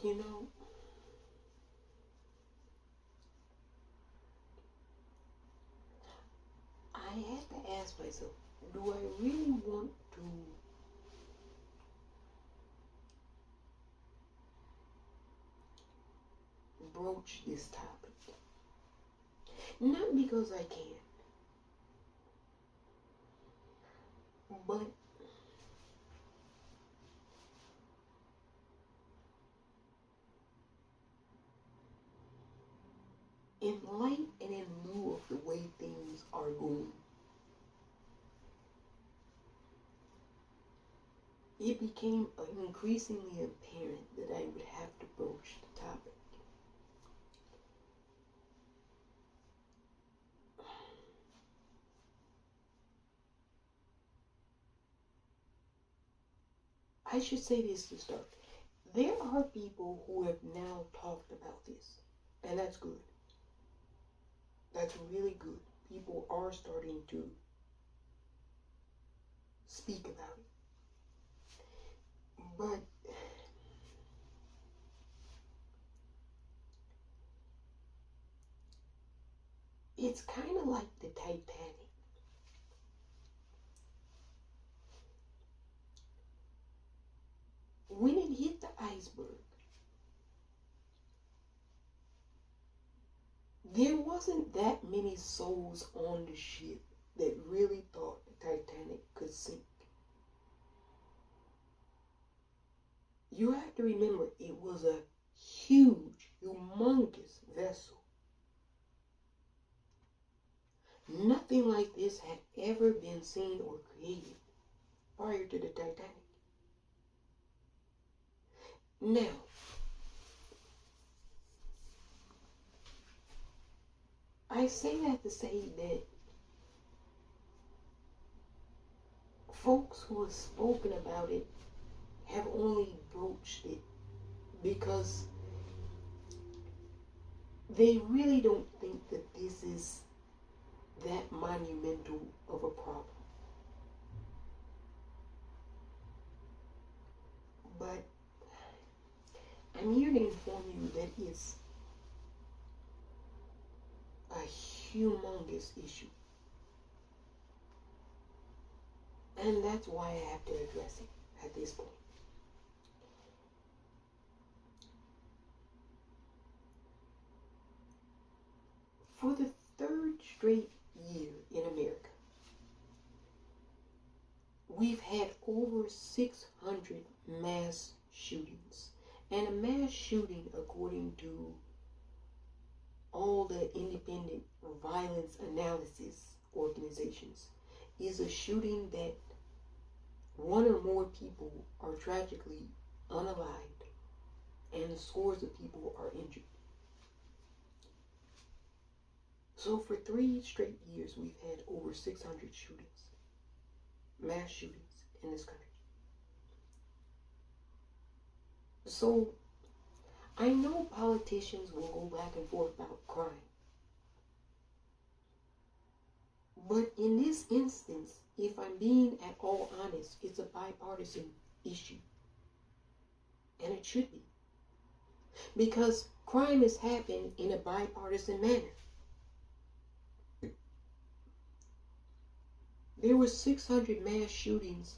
You know, I had to ask myself, do I really want to broach this topic? Not because I can, but in light and in lieu of the way things are going, it became increasingly apparent that I would have to broach the topic. I should say this to start. There are people who have now talked about this, and that's good. That's really good. People are starting to speak about it. But it's kind of like the Titanic. When it hit the iceberg, there wasn't that many souls on the ship that really thought the Titanic could sink. You have to remember, it was a huge, humongous vessel. Nothing like this had ever been seen or created prior to the Titanic. Now, I say that to say that folks who have spoken about it have only broached it because they really don't think that this is that monumental of a problem. But I'm here to inform you that it's a humongous issue. And that's why I have to address it at this point. For the third straight year in America, we've had over 600 mass shootings. And a mass shooting, according to all the independent violence analysis organizations, is a shooting that one or more people are tragically unalived and scores of people are injured. So for 3 straight years, we've had over 600 shootings, mass shootings in this country. So I know politicians will go back and forth about crime. But in this instance, if I'm being at all honest, it's a bipartisan issue. And it should be. Because crime has happened in a bipartisan manner. There were 600 mass shootings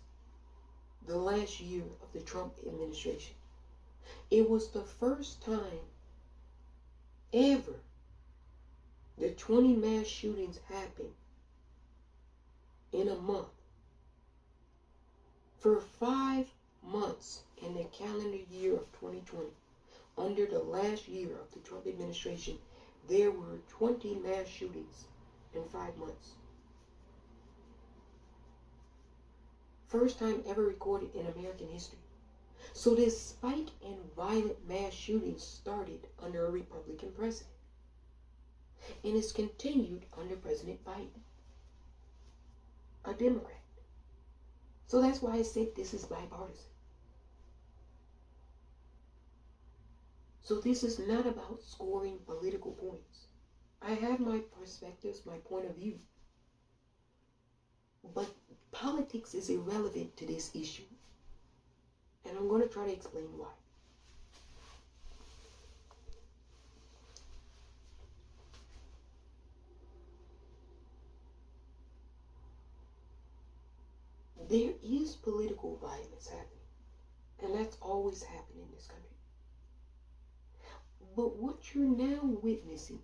the last year of the Trump administration. It was the first time ever that 20 mass shootings happened in a month. For 5 months in the calendar year of 2020, under the last year of the Trump administration, there were 20 mass shootings in 5 months. First time ever recorded in American history. So this spike in violent mass shootings started under a Republican president. And it's continued under President Biden, a Democrat. So that's why I said this is bipartisan. So this is not about scoring political points. I have my perspectives, my point of view. But politics is irrelevant to this issue. And I'm going to try to explain why. There is political violence happening, and that's always happened in this country. But what you're now witnessing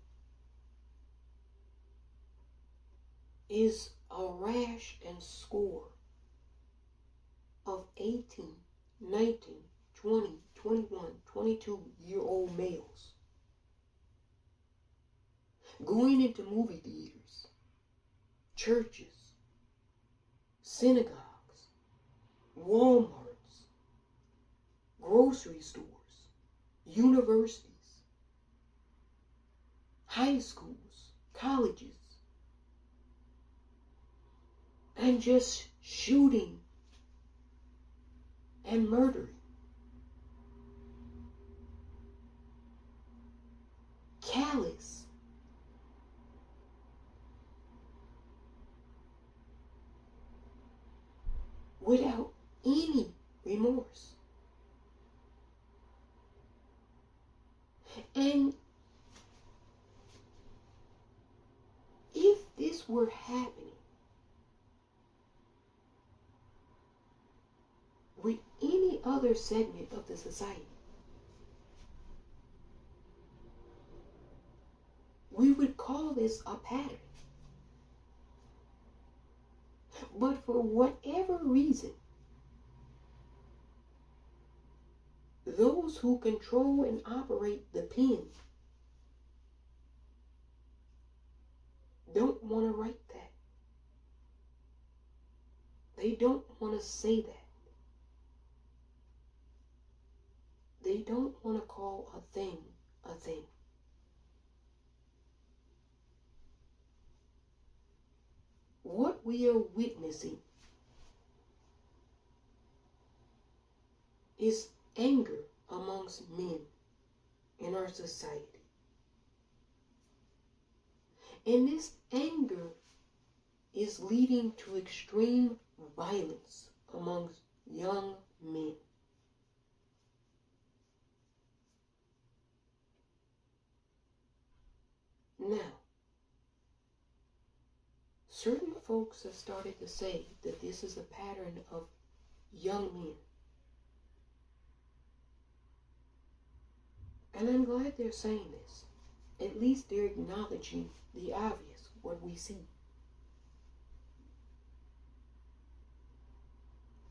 is a rash and score of 18, 19, 20, 21, 22-year-old males going into movie theaters, churches, synagogues, Walmarts, grocery stores, universities, high schools, colleges, and just shooting and murdering. Callous. Without any remorse. And if this were happening with any other segment of the society, we would call this a pattern. But for whatever reason, those who control and operate the pen don't want to write that. They don't want to say that. They don't want to call a thing a thing. What we are witnessing is anger amongst men in our society. And this anger is leading to extreme violence amongst young men. Now, certain folks have started to say that this is a pattern of young men. And I'm glad they're saying this. At least they're acknowledging the obvious, what we see.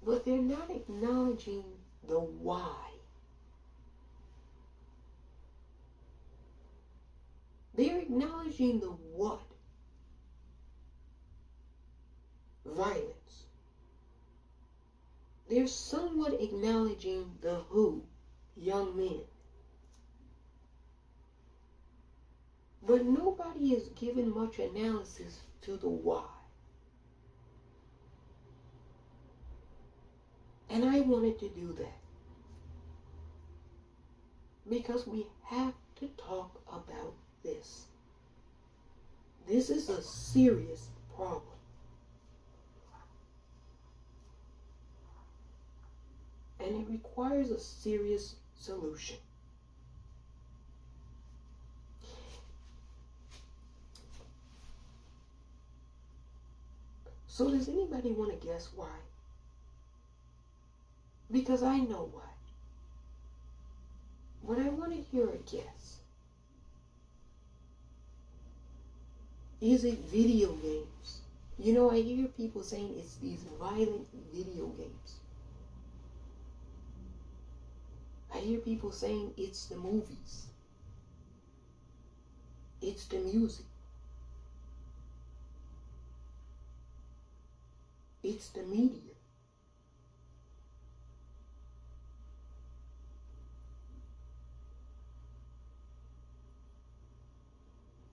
But they're not acknowledging the why. They're acknowledging the what. Violence. They're somewhat acknowledging the who, young men. But nobody has given much analysis to the why. And I wanted to do that. Because we have to talk about this. This is a serious problem. And it requires a serious solution. So does anybody want to guess why? Because I know why. But I want to hear a guess. Is it video games? You know, I hear people saying it's these violent video games. I hear people saying it's the movies. It's the music. It's the media.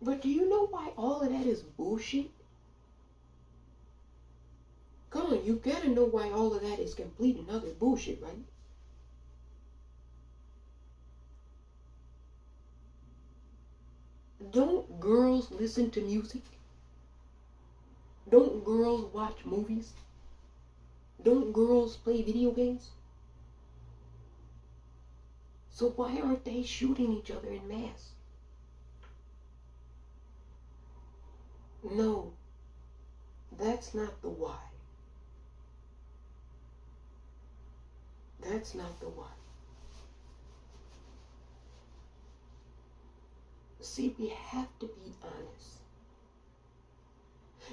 But do you know why all of that is bullshit? Come on, you gotta know why all of that is complete and utter bullshit, right? Don't girls listen to music? Don't girls watch movies? Don't girls play video games? So why aren't they shooting each other in mass? No, that's not the why. That's not the why. See, we have to be honest.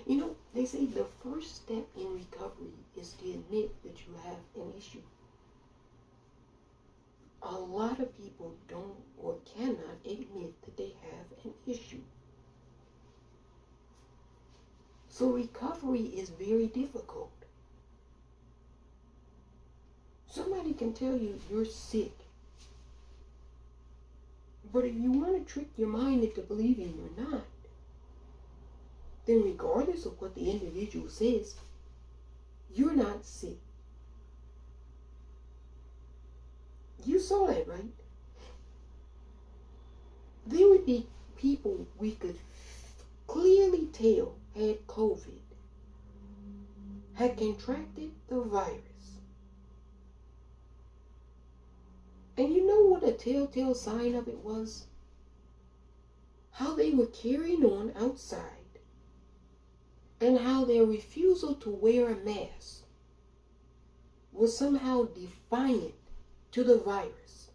You know, they say the first step in recovery is to admit that you have an issue. A lot of people don't or cannot admit that they have an issue. So recovery is very difficult. Somebody can tell you you're sick. But if you want to trick your mind into believing you're not, then regardless of what the individual says, you're not sick. You saw that, right? There would be people we could clearly tell had COVID, had contracted the virus. And you know what a telltale sign of it was? How they were carrying on outside, and how their refusal to wear a mask was somehow defiant to the virus.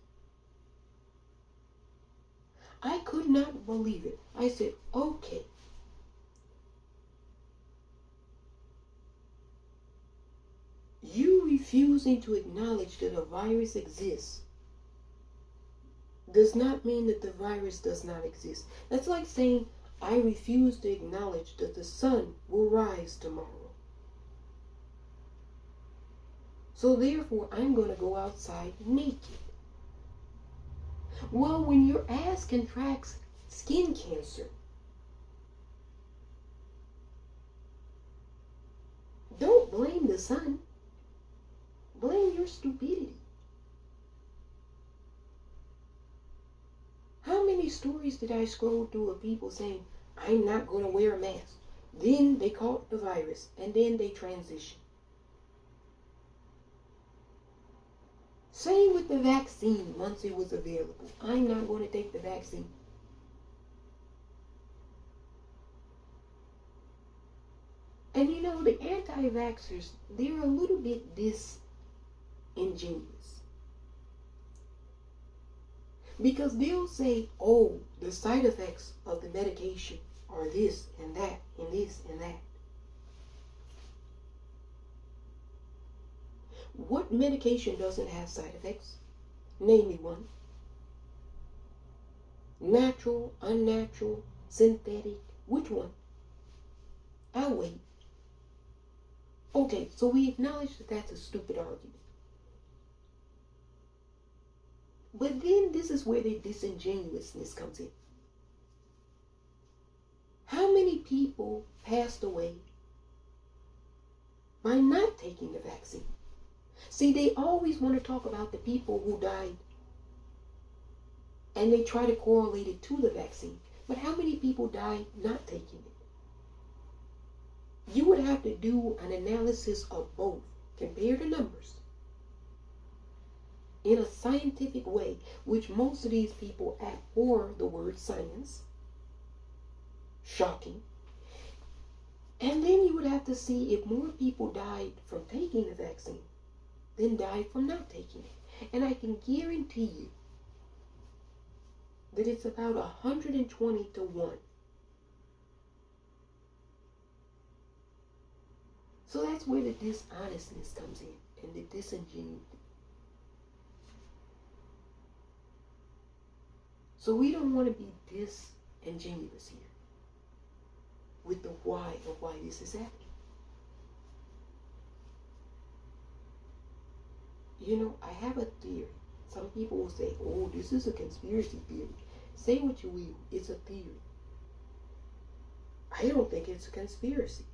I could not believe it. I said, okay. You refusing to acknowledge that a virus exists does not mean that the virus does not exist. That's like saying, I refuse to acknowledge that the sun will rise tomorrow. So therefore, I'm going to go outside naked. Well, when your ass contracts skin cancer, don't blame the sun. Blame your stupidity. How many stories did I scroll through of people saying, I'm not going to wear a mask? Then they caught the virus, and then they transitioned. Same with the vaccine once it was available. I'm not going to take the vaccine. And you know, the anti-vaxxers, they're a little bit disingenuous. Because they'll say, oh, the side effects of the medication are this and that and this and that. What medication doesn't have side effects? Name me one. Natural, unnatural, synthetic, which one? I'll wait. Okay, so we acknowledge that that's a stupid argument. But then this is where the disingenuousness comes in. How many people passed away by not taking the vaccine? See, they always want to talk about the people who died, and they try to correlate it to the vaccine. But how many people died not taking it? You would have to do an analysis of both, compare the numbers in a scientific way, which most of these people abhor the word science. Shocking. And then you would have to see if more people died from taking the vaccine than died from not taking it. And I can guarantee you that it's about 120 to 1. So that's where the dishonestness comes in, and the disingenuity. So we don't want to be disingenuous here with the why of why this is happening. You know, I have a theory. Some people will say, oh, this is a conspiracy theory. Say what you will, it's a theory. I don't think it's a conspiracy.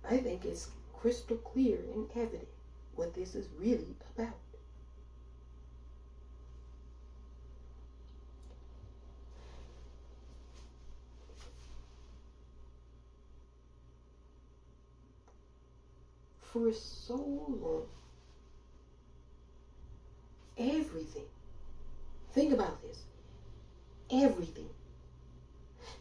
I think it's crystal clear and evident what this is really about. For so long, everything, think about this, everything,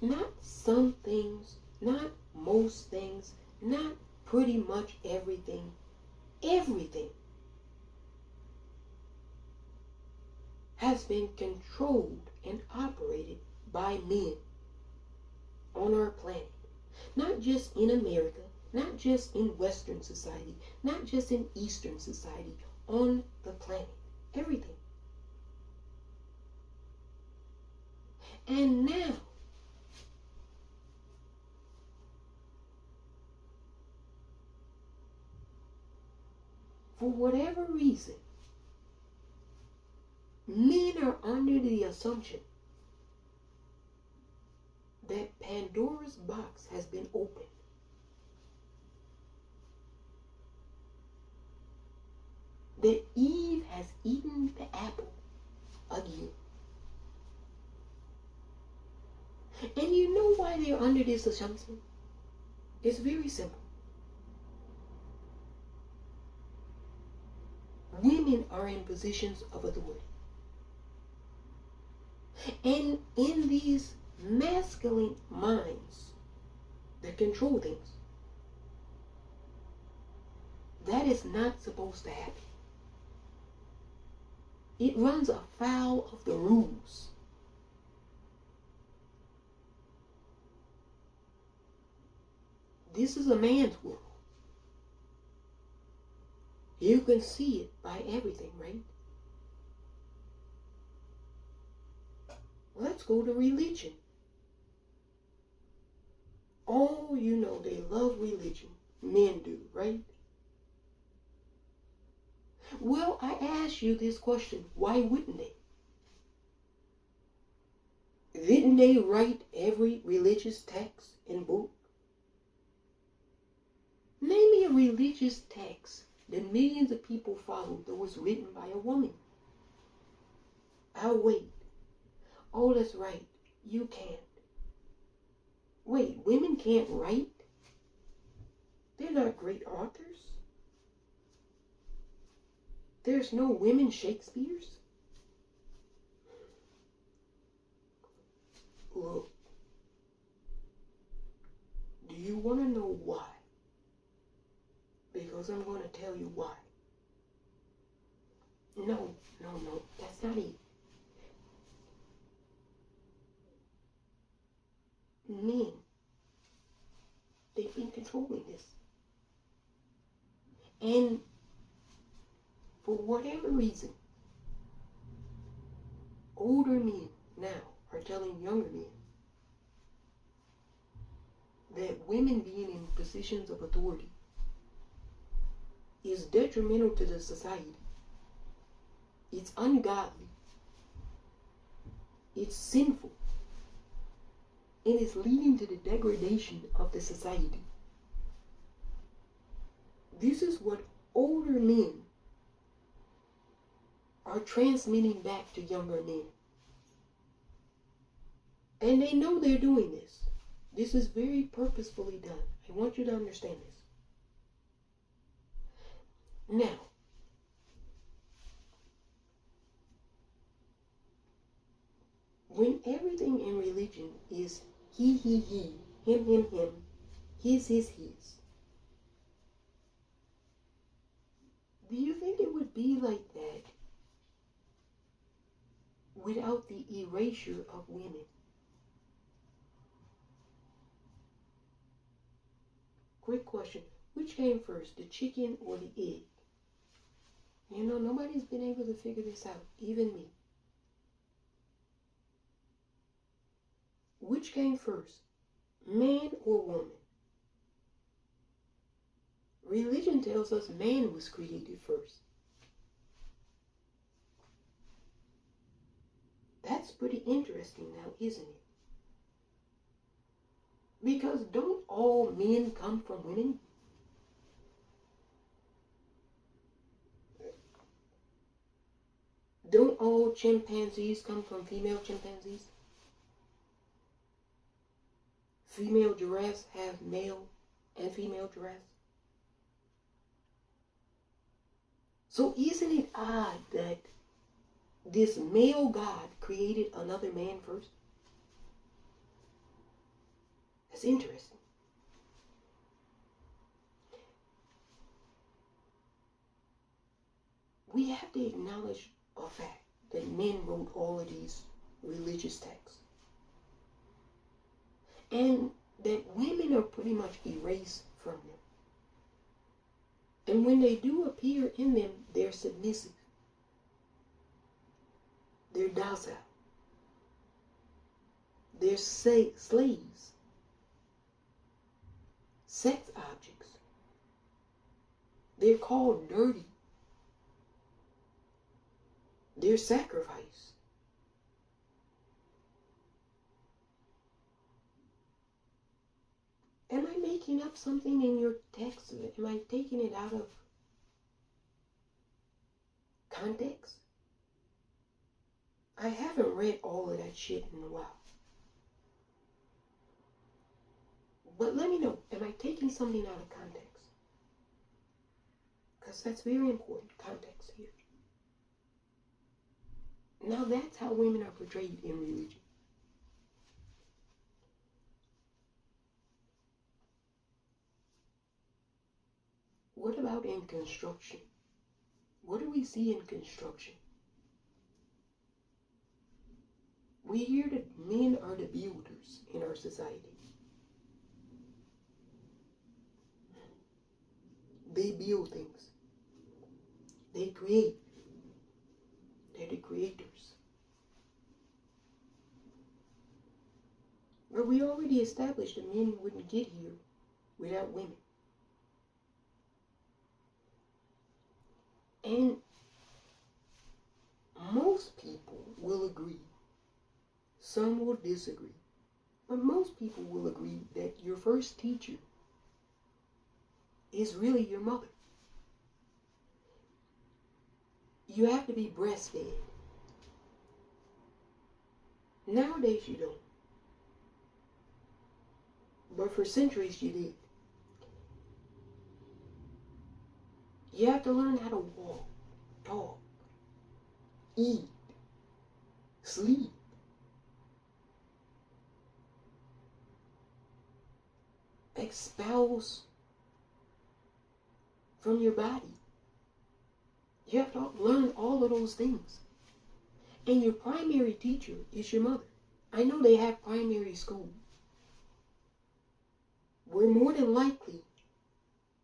not some things, not most things, not pretty much everything, Everything has been controlled and operated by men on our planet. Not just in America, not just in Western society, not just in Eastern society, on the planet. Everything. And now, for whatever reason, men are under the assumption that Pandora's box has been opened. That Eve has eaten the apple again. And you know why they're under this assumption? It's very simple. Women are in positions of authority. And in these masculine minds that control things, that is not supposed to happen. It runs afoul of the rules. This is a man's world. You can see it by everything, right? Let's go to religion. Oh, you know they love religion. Men do, right? Well, I ask you this question. Why wouldn't they? Didn't they write every religious text and book? Name me a religious text that millions of people followed that was written by a woman. I'll wait. Oh, that's right. You can't. Wait, women can't write? They're not great authors? There's no women Shakespeares? Look, do you want to know why? Because I'm going to tell you why. No, that's not it. Men, they've been controlling this. And for whatever reason, older men now are telling younger men that women being in positions of authority is detrimental to the society. It's ungodly. It's sinful. And it's leading to the degradation of the society. This is what older men are transmitting back to younger men. And they know they're doing this. This is very purposefully done. I want you to understand this. Now, when everything in religion is he, him, his, his, do you think it would be like that without the erasure of women? Quick question. Which came first, the chicken or the egg? You know, nobody's been able to figure this out, even me. Which came first, man or woman? Religion tells us man was created first. That's pretty interesting now, isn't it? Because don't all men come from women? Don't all chimpanzees come from female chimpanzees? Female giraffes have male and female giraffes. So isn't it odd that this male God created another man first? That's interesting. we have to acknowledge a fact that men wrote all of these religious texts. And that women are pretty much erased from them. And when they do appear in them, they're submissive. They're docile. They're slaves. Sex objects. They're called dirty. They're sacrificed. Am I making up something in your text? Am I taking it out of context? I haven't read all of that shit in a while. But let me know, am I taking something out of context? Because that's very important, context here. Now that's how women are portrayed in religion. What about in construction? What do we see in construction? We hear that men are the builders in our society. They build things. They create. They're the creators. But we already established that men wouldn't get here without women. And most people will agree. Some will disagree. But most people will agree that your first teacher is really your mother. You have to be breastfed. Nowadays you don't. But for centuries you did. You have to learn how to walk, talk, eat, sleep. Expels from your body. You have to learn all of those things. And your primary teacher is your mother. I know they have primary school, where more than likely,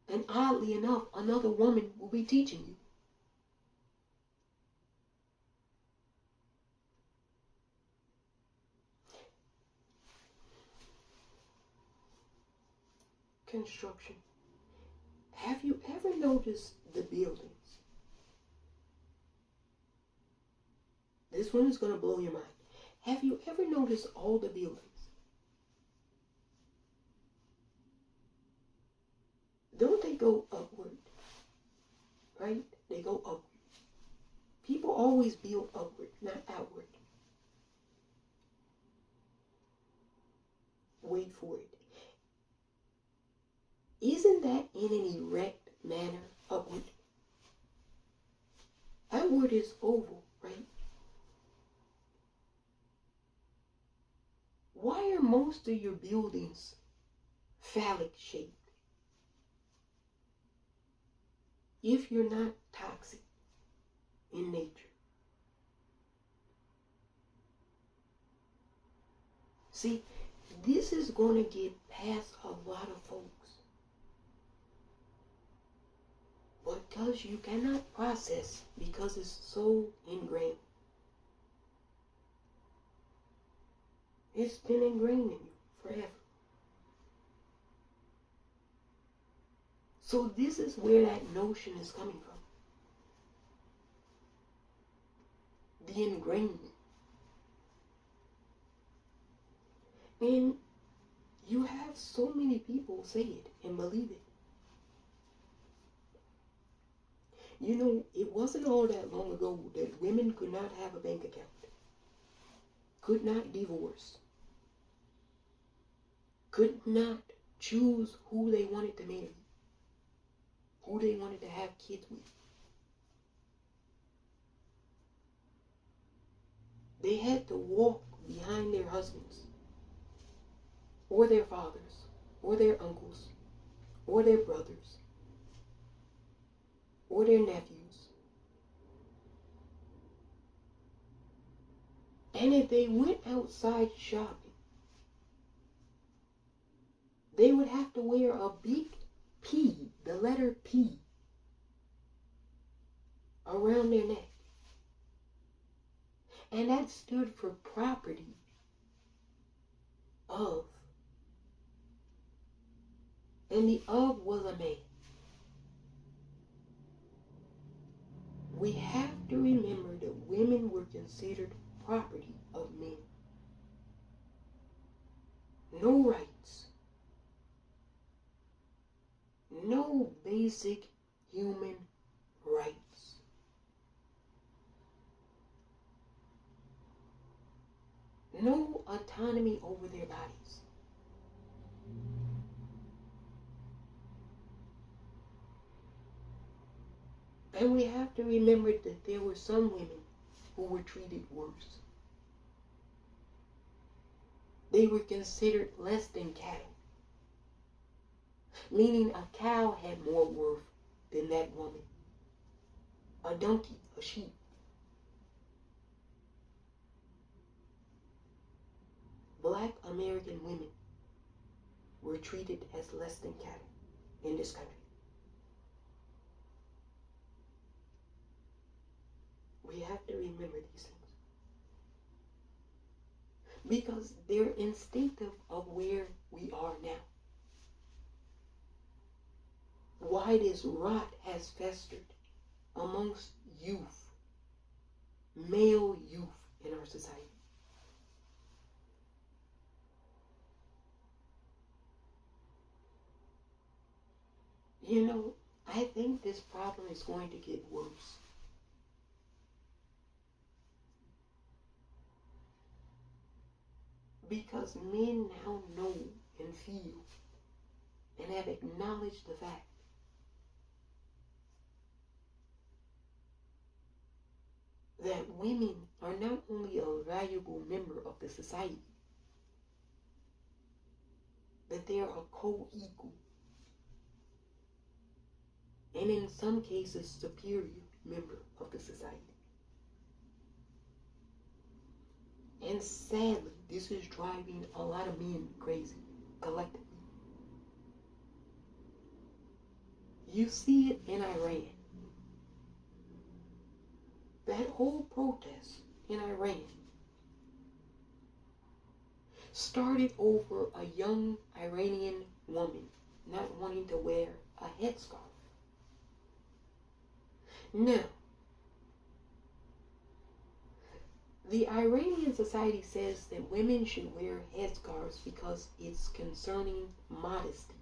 and oddly enough, another woman will be teaching you. Construction. Have you ever noticed the buildings? This one is going to blow your mind. Have you ever noticed all the buildings? Don't they go upward? Right? They go upward. People always build upward, not outward. Wait for it. Isn't that in an erect manner upward? Outward is oval, right? Why are most of your buildings phallic shaped? If you're not toxic in nature. See, this is going to get past a lot of folks. Because you cannot process, because it's so ingrained. It's been ingrained in you forever. So this is where that notion is coming from. The ingrainment. And you have so many people say it and believe it. You know, it wasn't all that long ago that women could not have a bank account, could not divorce, could not choose who they wanted to marry, who they wanted to have kids with. They had to walk behind their husbands, or their fathers, or their uncles, or their brothers, or their nephews, And if they went outside shopping, they would have to wear a big P, the letter P, around their neck. And that stood for property of. And the of was a man. We have to remember that women were considered property of men. No rights. No basic human rights. No autonomy over their bodies. And we have to remember that there were some women who were treated worse. They were considered less than cattle, meaning a cow had more worth than that woman. A donkey, a sheep. Black American women were treated as less than cattle in this country. We have to remember these things. Because they're instinctive of where we are now. Why this rot has festered amongst youth, male youth in our society. You know, I think this problem is going to get worse. Because men now know and feel and have acknowledged the fact that women are not only a valuable member of the society, that they are a co-equal, and in some cases superior member of the society. And sadly, this is driving a lot of men crazy, collectively. You see it in Iran. That whole protest in Iran started over a young Iranian woman not wanting to wear a headscarf. Now, the Iranian society says that women should wear headscarves because it's concerning modesty.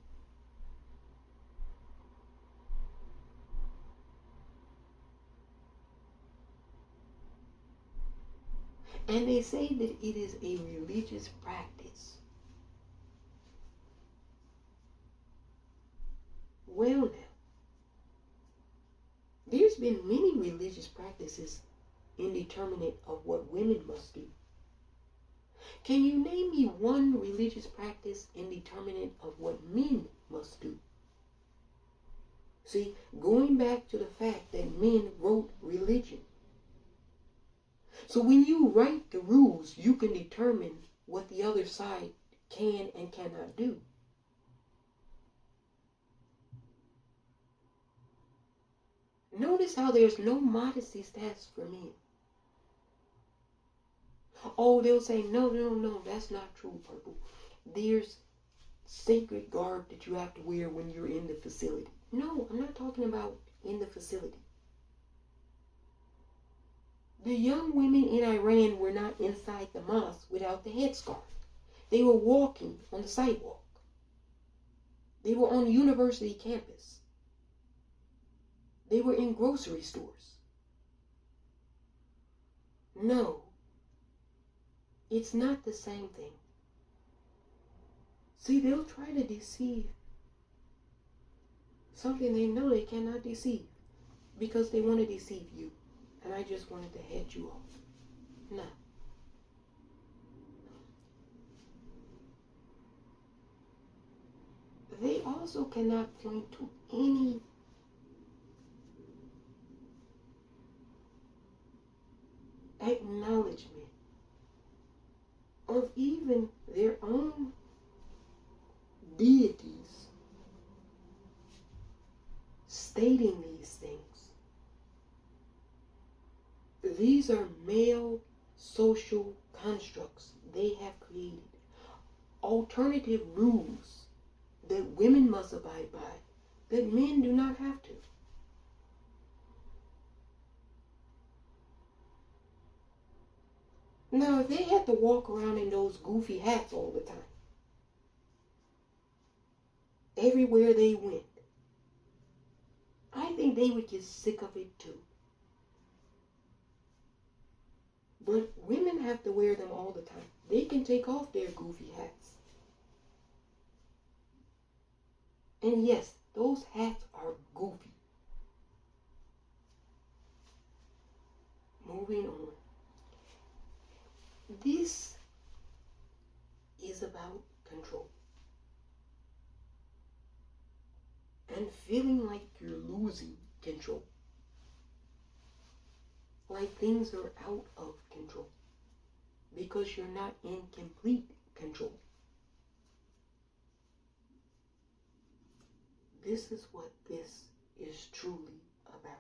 And they say that it is a religious practice. Well now, there's been many religious practices indeterminate of what women must do. Can you name me one religious practice indeterminate of what men must do? See, going back to the fact that men wrote religion. So when you write the rules, you can determine what the other side can and cannot do. Notice how there's no modesty stats for men. Oh, they'll say, no, that's not true, Purple. There's sacred garb that you have to wear when you're in the facility. No, I'm not talking about in the facility. The young women in Iran were not inside the mosque without the headscarf. They were walking on the sidewalk. They were on university campus. They were in grocery stores. No, it's not the same thing. See, they'll try to deceive something they know they cannot deceive because they want to deceive you. And I just wanted to head you off. No. They also cannot point to any acknowledgement of even their own deities stating these things. These are male social constructs they have created. Alternative rules that women must abide by that men do not have to. Now, if they had to walk around in those goofy hats all the time, everywhere they went, I think they would get sick of it too. But women have to wear them all the time. They can take off their goofy hats. And yes, those hats are goofy. Moving on. This is about control. And feeling like you're losing control. Like things are out of control. Because you're not in complete control. This is what this is truly about.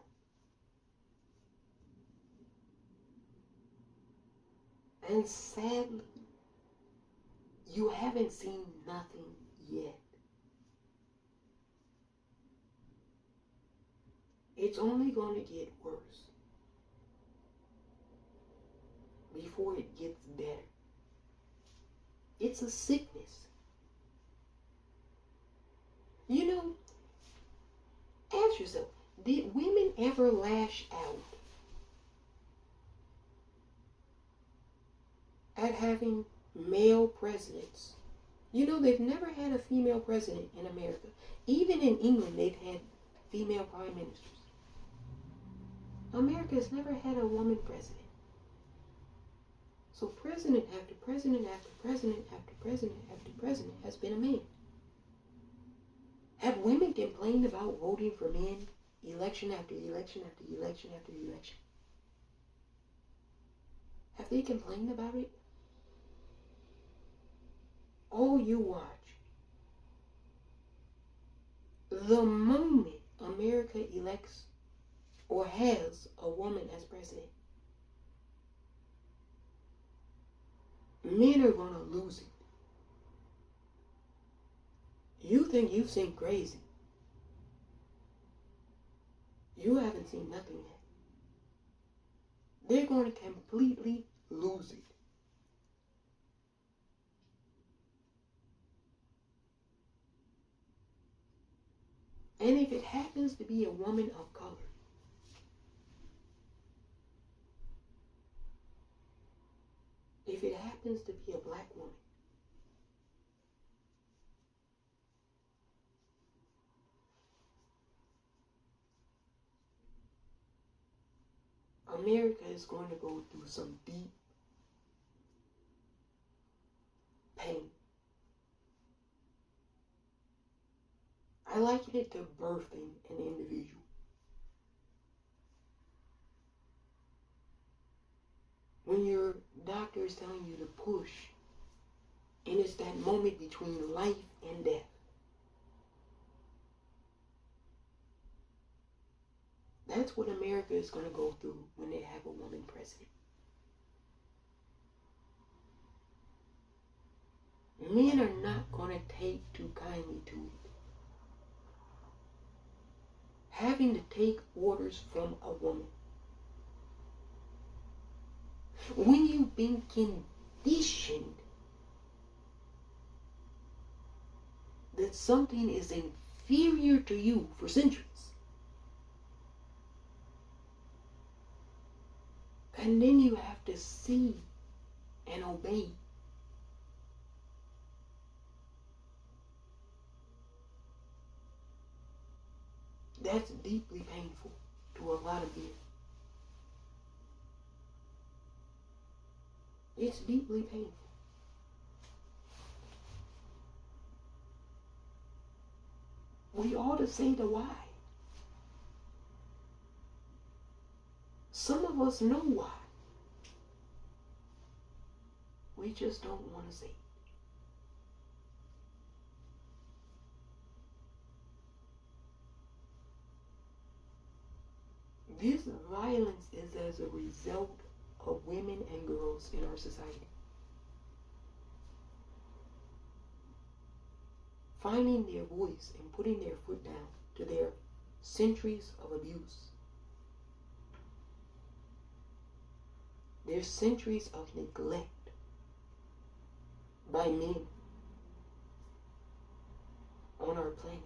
And sadly, you haven't seen nothing yet. It's only going to get worse before it gets better. It's a sickness. You know, ask yourself, did women ever lash out at having male presidents? You know, they've never had a female president in America. Even in England, they've had female prime ministers. America has never had a woman president. So president after president after president after president after president has been a man. Have women complained about voting for men election after election after election after election? Have they complained about it? Oh, you watch. The moment America elects or has a woman as president, men are going to lose it. You think you've seen crazy. You haven't seen nothing yet. They're going to completely lose it. And if it happens to be a woman of color, if it happens to be a black woman, America is going to go through some deep pain. I liken it to birthing an individual. When your doctor is telling you to push, and it's that moment between life and death. That's what America is going to go through when they have a woman president. Men are not going to take too kindly to it. Having to take orders from a woman. When you've been conditioned that something is inferior to you for centuries, and then you have to see and obey. That's deeply painful to a lot of men. It's deeply painful. We ought to say the why. Some of us know why. We just don't want to say it. This violence is as a result of women and girls in our society finding their voice and putting their foot down to their centuries of abuse, their centuries of neglect by men on our planet.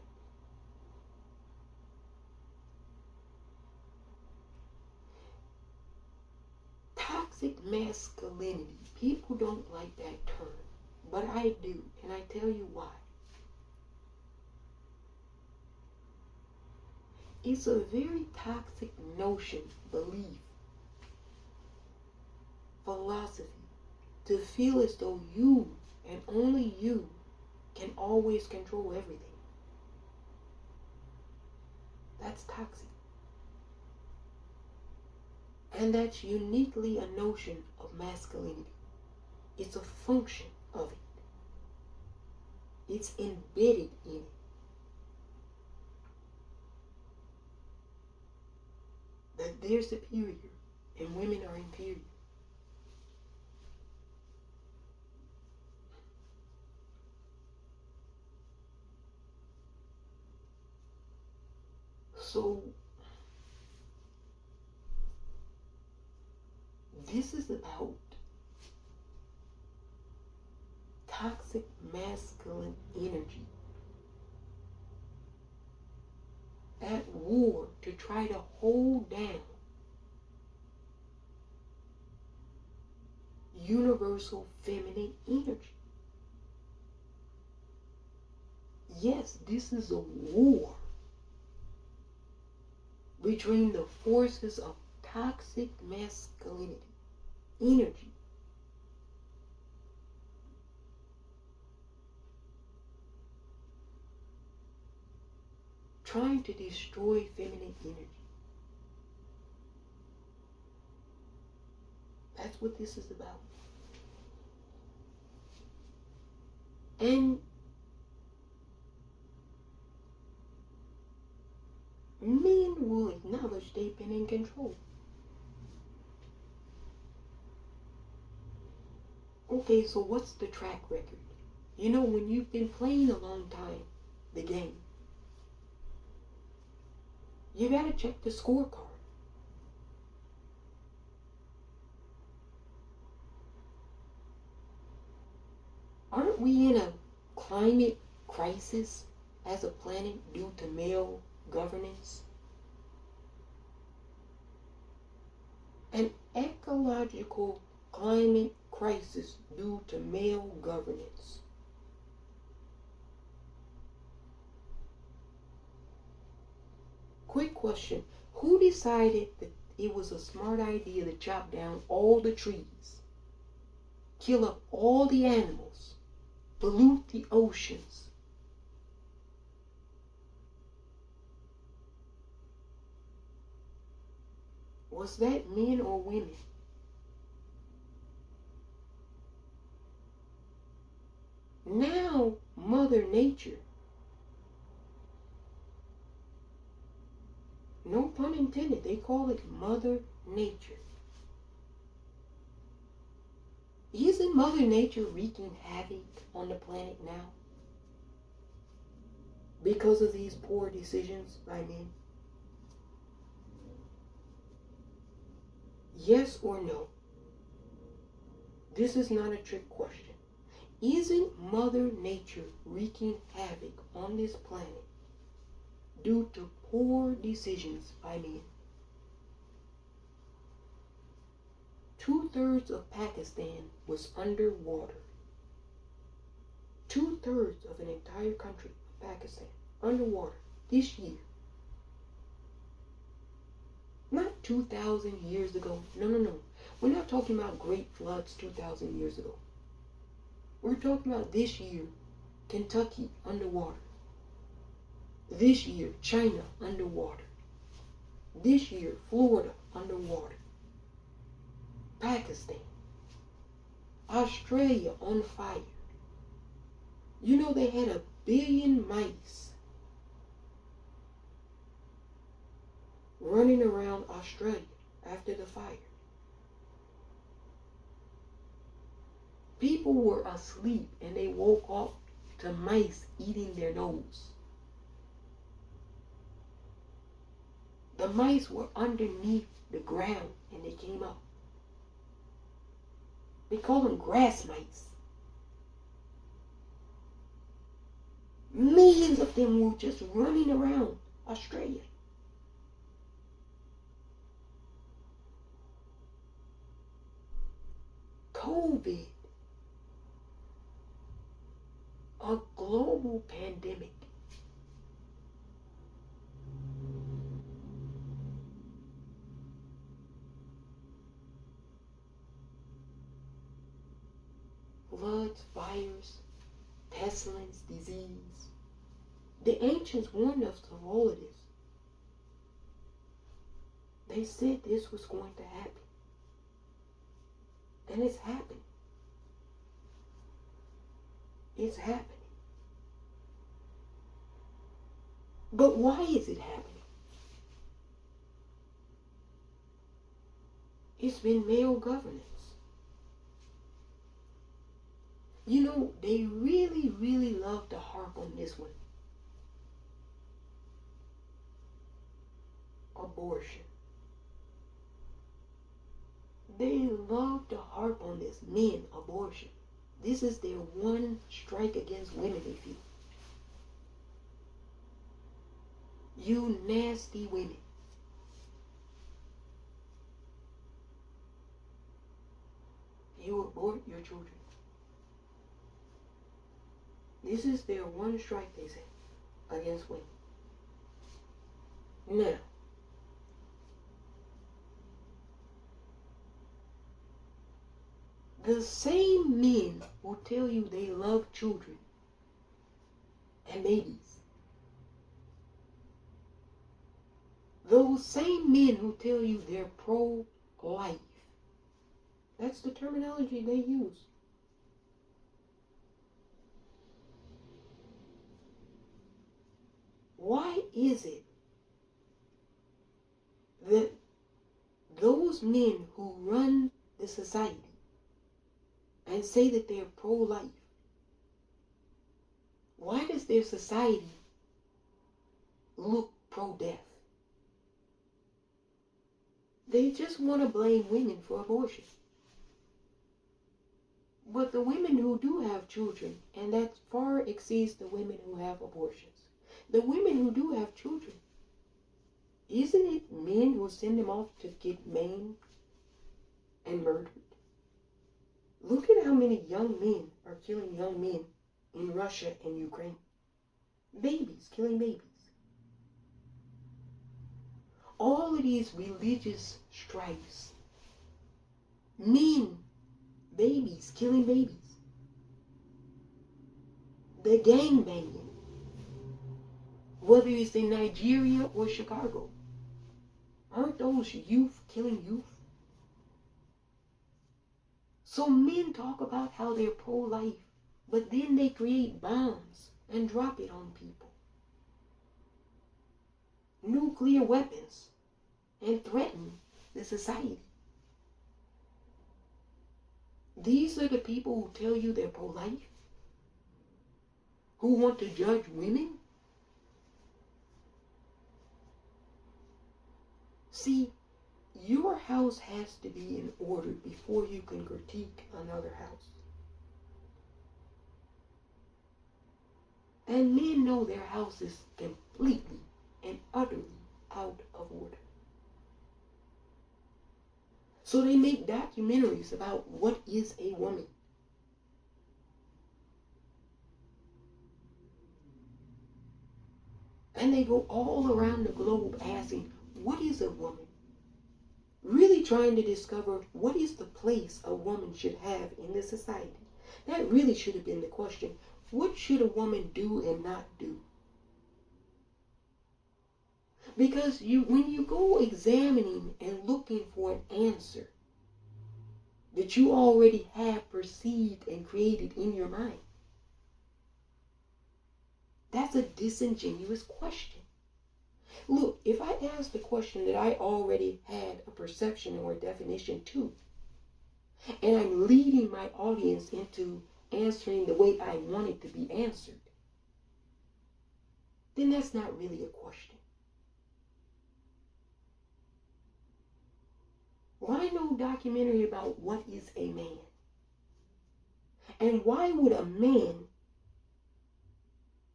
Toxic masculinity. People don't like that term, but I do, and I tell you why. It's a very toxic notion, belief, philosophy, to feel as though you and only you can always control everything. That's toxic. And that's uniquely a notion of masculinity. It's a function of it. It's embedded in it. That they're superior and women are inferior. So, this is about toxic masculine energy at war to try to hold down universal feminine energy. Yes, this is a war between the forces of toxic masculinity energy trying to destroy feminine energy. That's what this is about. And men will acknowledge they've been in control. Okay, so what's the track record? You know, when you've been playing a long time, the game, you gotta check the scorecard. Aren't we in a climate crisis as a planet due to male governance? An ecological climate crisis due to male governance. Quick question. Who decided that it was a smart idea to chop down all the trees, kill up all the animals, pollute the oceans? Was that men or women? Now, Mother Nature, no pun intended, they call it Mother Nature. Isn't Mother Nature wreaking havoc on the planet now because of these poor decisions by men? Yes or no? This is not a trick question. Isn't Mother Nature wreaking havoc on this planet due to poor decisions by men? 2/3 of Pakistan was underwater. 2/3 of an entire country, Pakistan, underwater this year. Not 2,000 years ago. No. We're not talking about great floods 2,000 years ago. We're talking about this year, Kentucky underwater. This year, China underwater. This year, Florida underwater. Pakistan. Australia on fire. You know they had 1 billion mice running around Australia after the fire. People were asleep and they woke up to mice eating their nose. The mice were underneath the ground and they came up. They call them grass mice. Millions of them were just running around Australia. COVID, a global pandemic. Floods, fires, pestilence, disease. The ancients warned us of all of this. They said this was going to happen. And it's happening. It's happening. But why is it happening? It's been male governance. You know, they really, really love to harp on this one. Abortion. They love to harp on this. Men, abortion. This is their one strike against women, they feel. You nasty women. You abort your children. This is their one strike, they say, against women. Now, the same men who tell you they love children and babies, those same men who tell you they're pro-life, that's the terminology they use. Why is it that those men who run the society and say that they're pro-life, why does their society look pro-death? They just want to blame women for abortion. But the women who do have children, and that far exceeds the women who have abortions, the women who do have children, isn't it men who send them off to get maimed and murdered? Look at how many young men are killing young men in Russia and Ukraine. Babies, killing babies. All of these religious strifes. Men, babies, killing babies. The gang banging. Whether it's in Nigeria or Chicago. Aren't those youth killing youth? So men talk about how they're pro-life, but then they create bombs and drop it on people. Nuclear weapons, and threaten the society. These are the people who tell you they're pro-life, who want to judge women. See, your house has to be in order before you can critique another house. And men know their house is completely and utterly out of order. So they make documentaries about what is a woman. And they go all around the globe asking, what is a woman? Really trying to discover what is the place a woman should have in the society. That really should have been the question. What should a woman do and not do? Because when you go examining and looking for an answer, that you already have perceived and created in your mind? That's a disingenuous question. Look, if I ask the question that I already had a perception or a definition to, and I'm leading my audience into answering the way I want it to be answered, then that's not really a question. Why no documentary about what is a man? And why would a man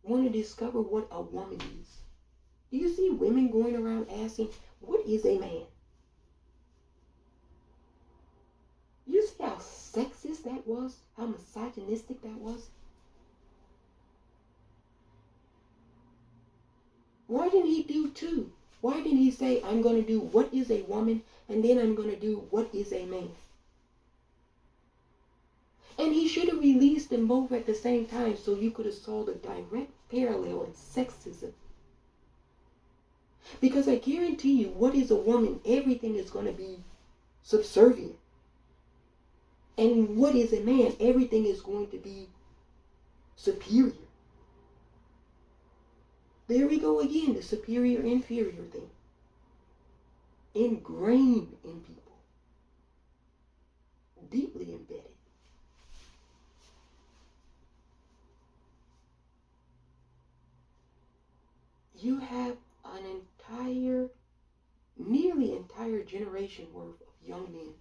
want to discover what a woman is? Do you see women going around asking, what is a man? You see how sexist that was? How misogynistic that was? Why didn't he do two? Why didn't he say, I'm going to do what is a woman, and then I'm going to do what is a man? And he should have released them both at the same time so you could have saw the direct parallel in sexism. Because I guarantee you, what is a woman? Everything is going to be subservient. And what is a man? Everything is going to be superior. There we go again, the superior-inferior thing. Ingrained in people. Deeply embedded. You have an nearly entire generation worth of young men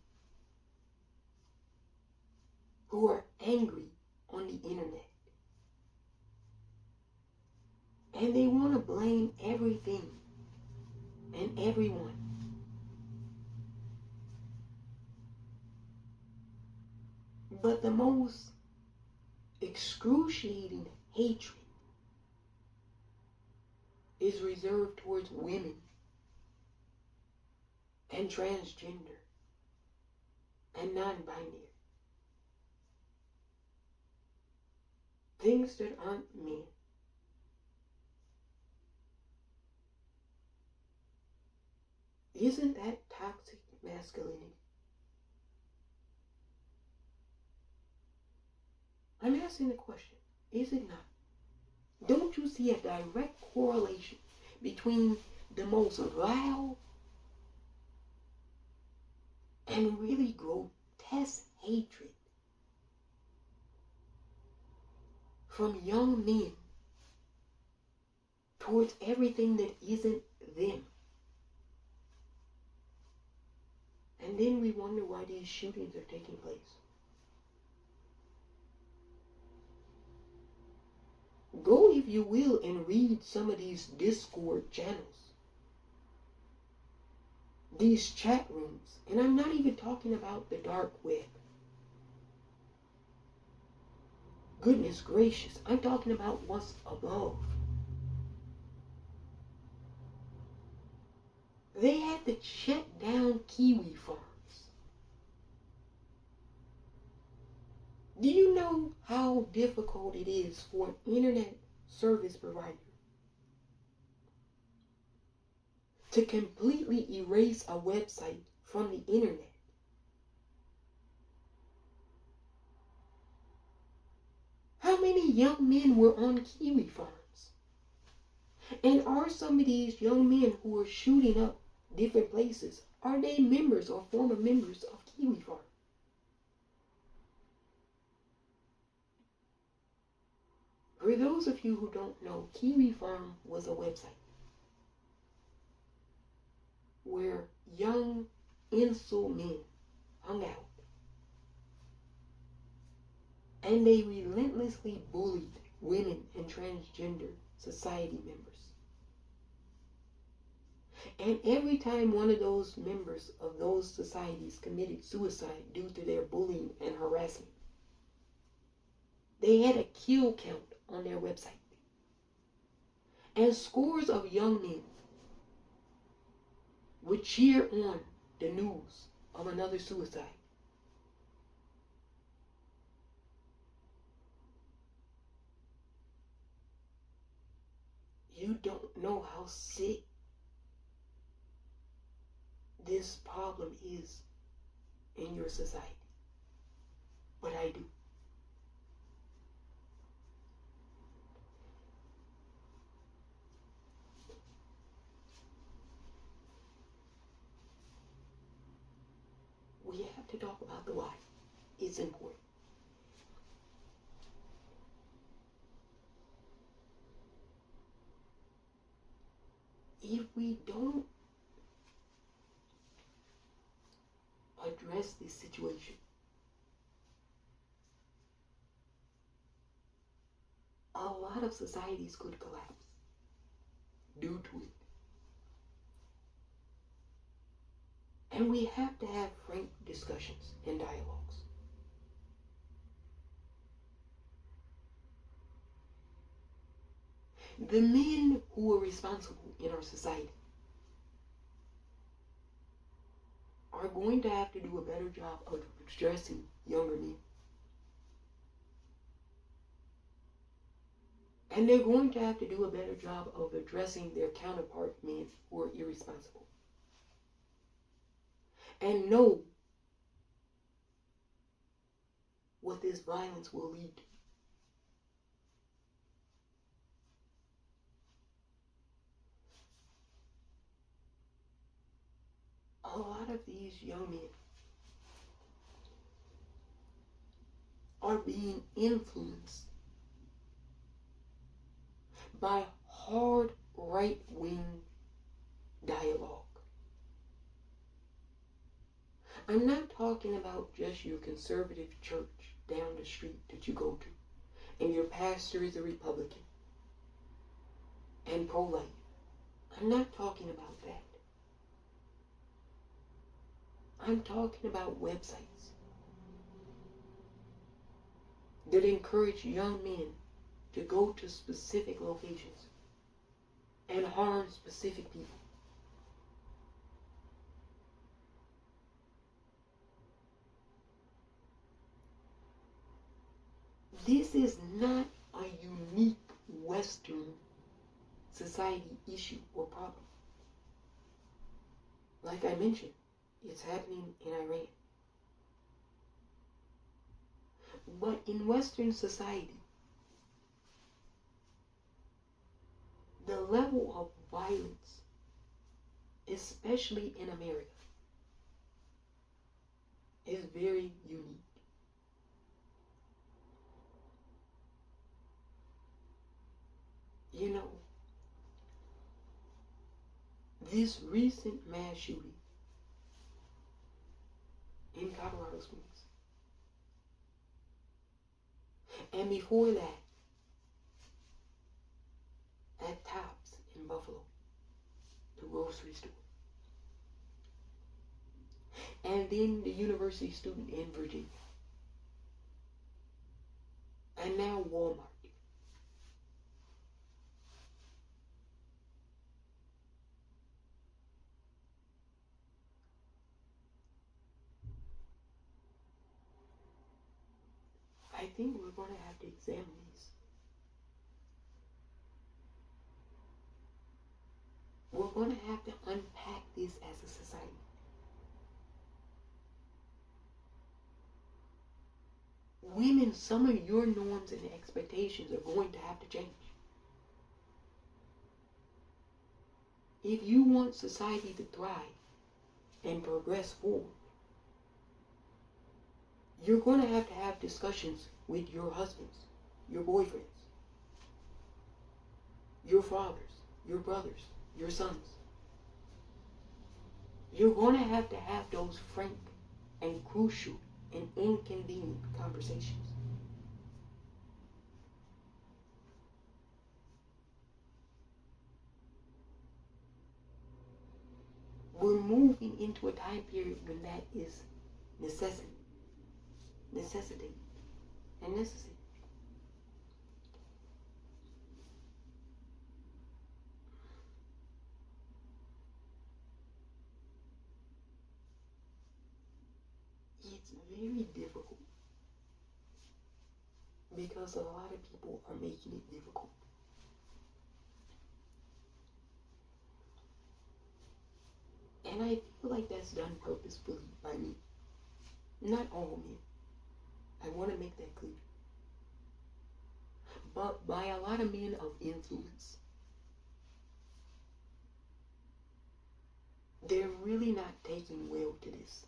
who are angry on the internet. And they want to blame everything and everyone. But the most excruciating hatred is reserved towards women and transgender and non-binary. Things that aren't men. Isn't that toxic masculinity? I'm asking the question, is it not? Don't you see a direct correlation between the most vile and really grotesque hatred from young men towards everything that isn't them? And then we wonder why these shootings are taking place. Go, if you will, and read some of these Discord channels, these chat rooms, and I'm not even talking about the dark web. Goodness gracious, I'm talking about what's above. They had to shut down kiwi farms. Do you know how difficult it is for an internet service provider to completely erase a website from the internet? How many young men were on kiwi farms? And are some of these young men who are shooting up different places, are they members or former members of Kiwi Farm? For those of you who don't know, Kiwi Farm was a website where young incel men hung out. And they relentlessly bullied women and transgender society members. And every time one of those members of those societies committed suicide due to their bullying and harassment, they had a kill count on their website. And scores of young men would cheer on the news of another suicide. You don't know how sick this problem is in your society. but I do. We have to talk about the why. It's important. If we don't address this situation, a lot of societies could collapse due to it. And we have to have frank discussions and dialogues. The men who are responsible in our society are going to have to do a better job of addressing younger men. And they're going to have to do a better job of addressing their counterpart men who are irresponsible. And know what this violence will lead to. A lot of these young men are being influenced by hard right-wing dialogue. I'm not talking about just your conservative church down the street that you go to, and your pastor is a Republican and pro-life. I'm not talking about that. I'm talking about websites that encourage young men to go to specific locations and harm specific people. This is not a unique Western society issue or problem. Like I mentioned, it's happening in Iran. But in Western society, the level of violence, especially in America, is very unique. You know, this recent mass shooting in Colorado Springs, and before that, at Tops in Buffalo, the grocery store, and then the university student in Virginia, and now Walmart. I think we're going to have to examine these. We're going to have to unpack this as a society. Women, some of your norms and expectations are going to have to change. If you want society to thrive and progress forward, you're going to have discussions with your husbands, your boyfriends, your fathers, your brothers, your sons. You're going to have those frank and crucial and inconvenient conversations. We're moving into a time period when that is necessity and necessary. It's very difficult because a lot of people are making it difficult. And I feel like that's done purposefully by me. Not all men. I want to make that clear. But by a lot of men of influence. They're really not taking well to this.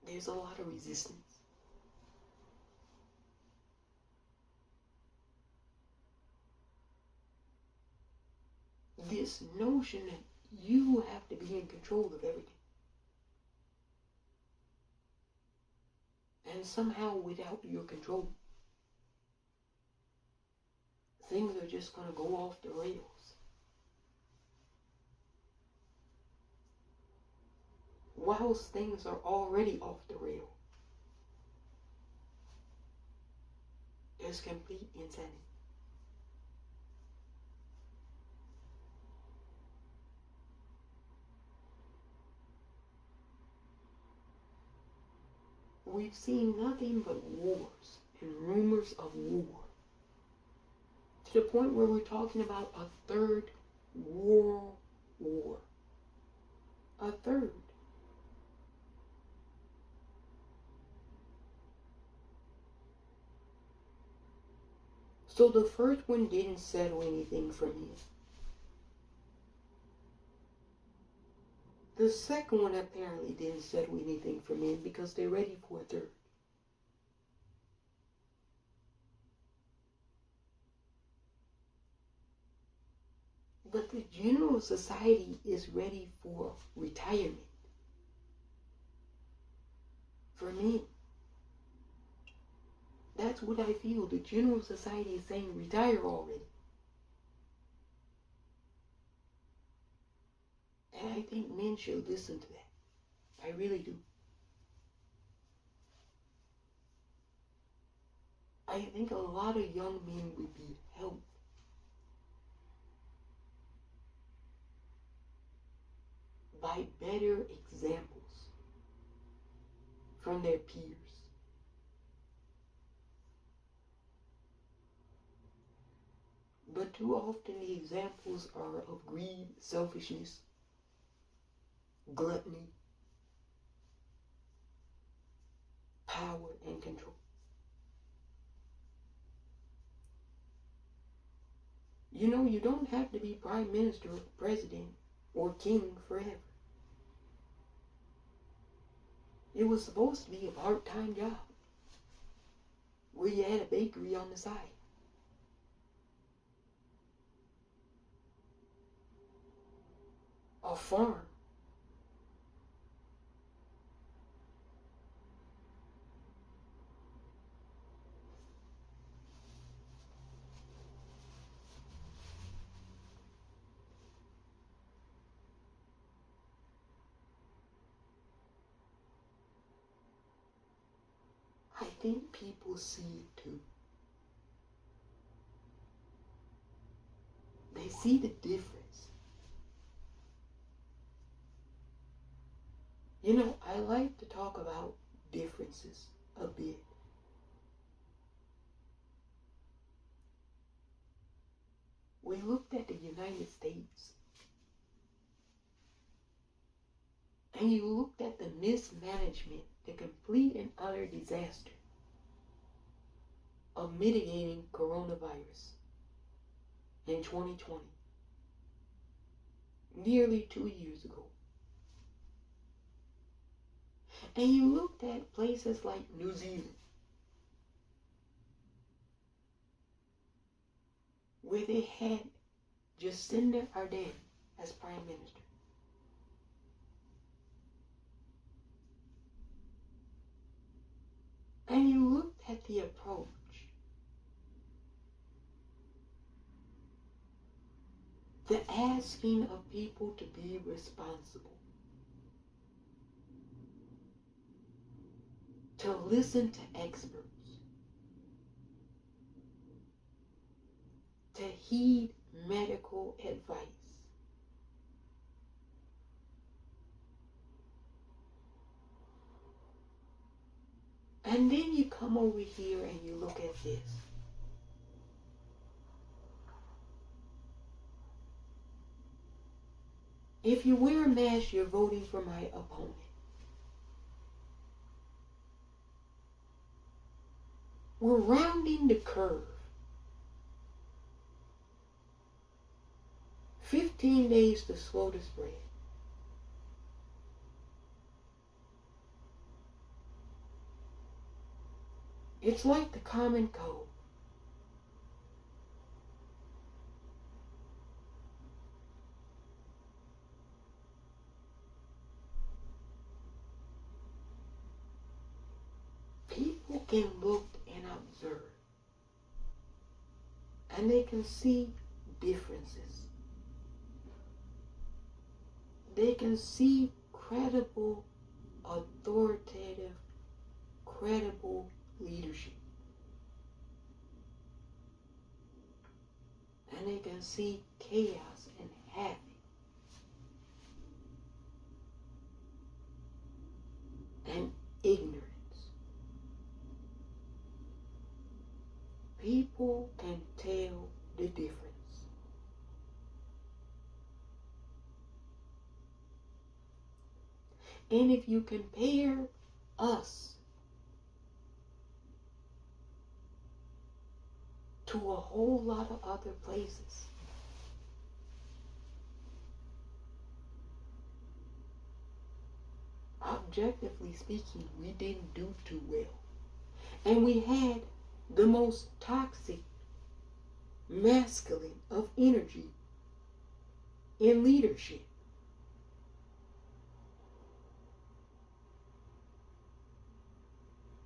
There's a lot of resistance. This notion that you have to be in control of everything. And somehow without your control, things are just going to go off the rails. Whilst things are already off the rail, there's complete insanity. We've seen nothing but wars and rumors of war. To the point where we're talking about a third world war. A third. So the first one didn't settle anything for me. The second one apparently didn't settle anything for men because they're ready for a third. But the general society is ready for retirement. For men. That's what I feel. The general society is saying retire already. And I think men should listen to that. I really do. I think a lot of young men would be helped by better examples from their peers. But too often the examples are of greed, selfishness, gluttony, power, and control. You know, you don't have to be prime minister, president, or king forever. It was supposed to be a part-time job where you had a bakery on the side. A farm. I think people see it too. They see the difference. You know, I like to talk about differences a bit. We looked at the United States, and you looked at the mismanagement, the complete and utter disaster of mitigating coronavirus in 2020, nearly 2 years ago. And you looked at places like New Zealand, where they had Jacinda Ardern as Prime Minister. And you looked at the approach the asking of people to be responsible, to listen to experts, to heed medical advice. And then you come over here and you look at this. If you wear a mask, you're voting for my opponent. We're rounding the curve. 15 days to slow the spread. It's like the common cold. People can look and observe, and they can see differences. They can see credible, authoritative, credible leadership. And they can see chaos and havoc. And ignorance. People can tell the difference. And if you compare us to a whole lot of other places, objectively speaking, we didn't do too well. And we had the most toxic, masculine of energy in leadership.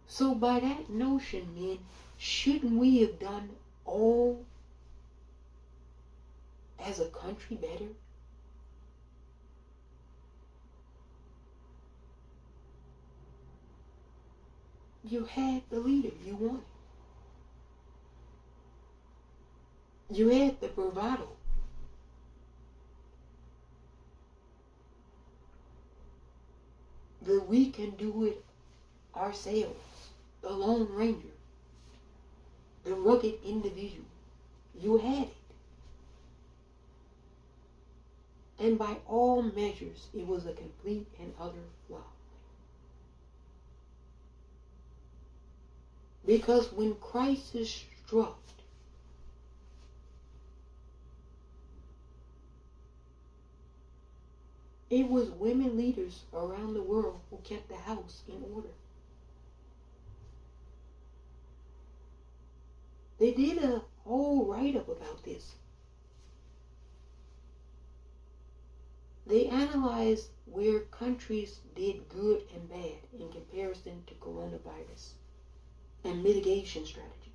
So by that notion, men, shouldn't we have done all as a country better? You had the leader you wanted. You had the bravado. That we can do it ourselves. The Lone Ranger. The rugged individual. You had it. And by all measures, it was a complete and utter flop. Because when crisis struck, it was women leaders around the world who kept the house in order. They did a whole write-up about this. They analyzed where countries did good and bad in comparison to coronavirus and mitigation strategies.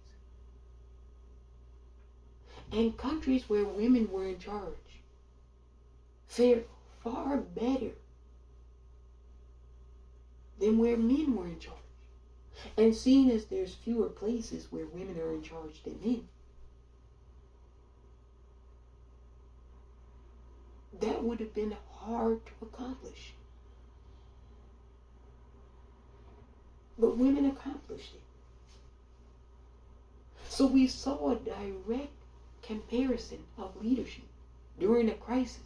And countries where women were in charge fared far better than where men were in charge. And seeing as there's fewer places where women are in charge than men, that would have been hard to accomplish. But women accomplished it. So we saw a direct comparison of leadership during a crisis.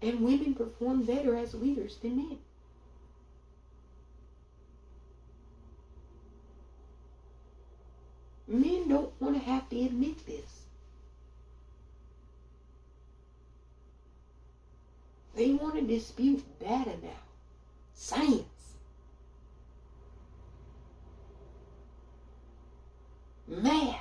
And women performed better as leaders than men. Men don't want to have to admit this. They want to dispute data now. Science. Math.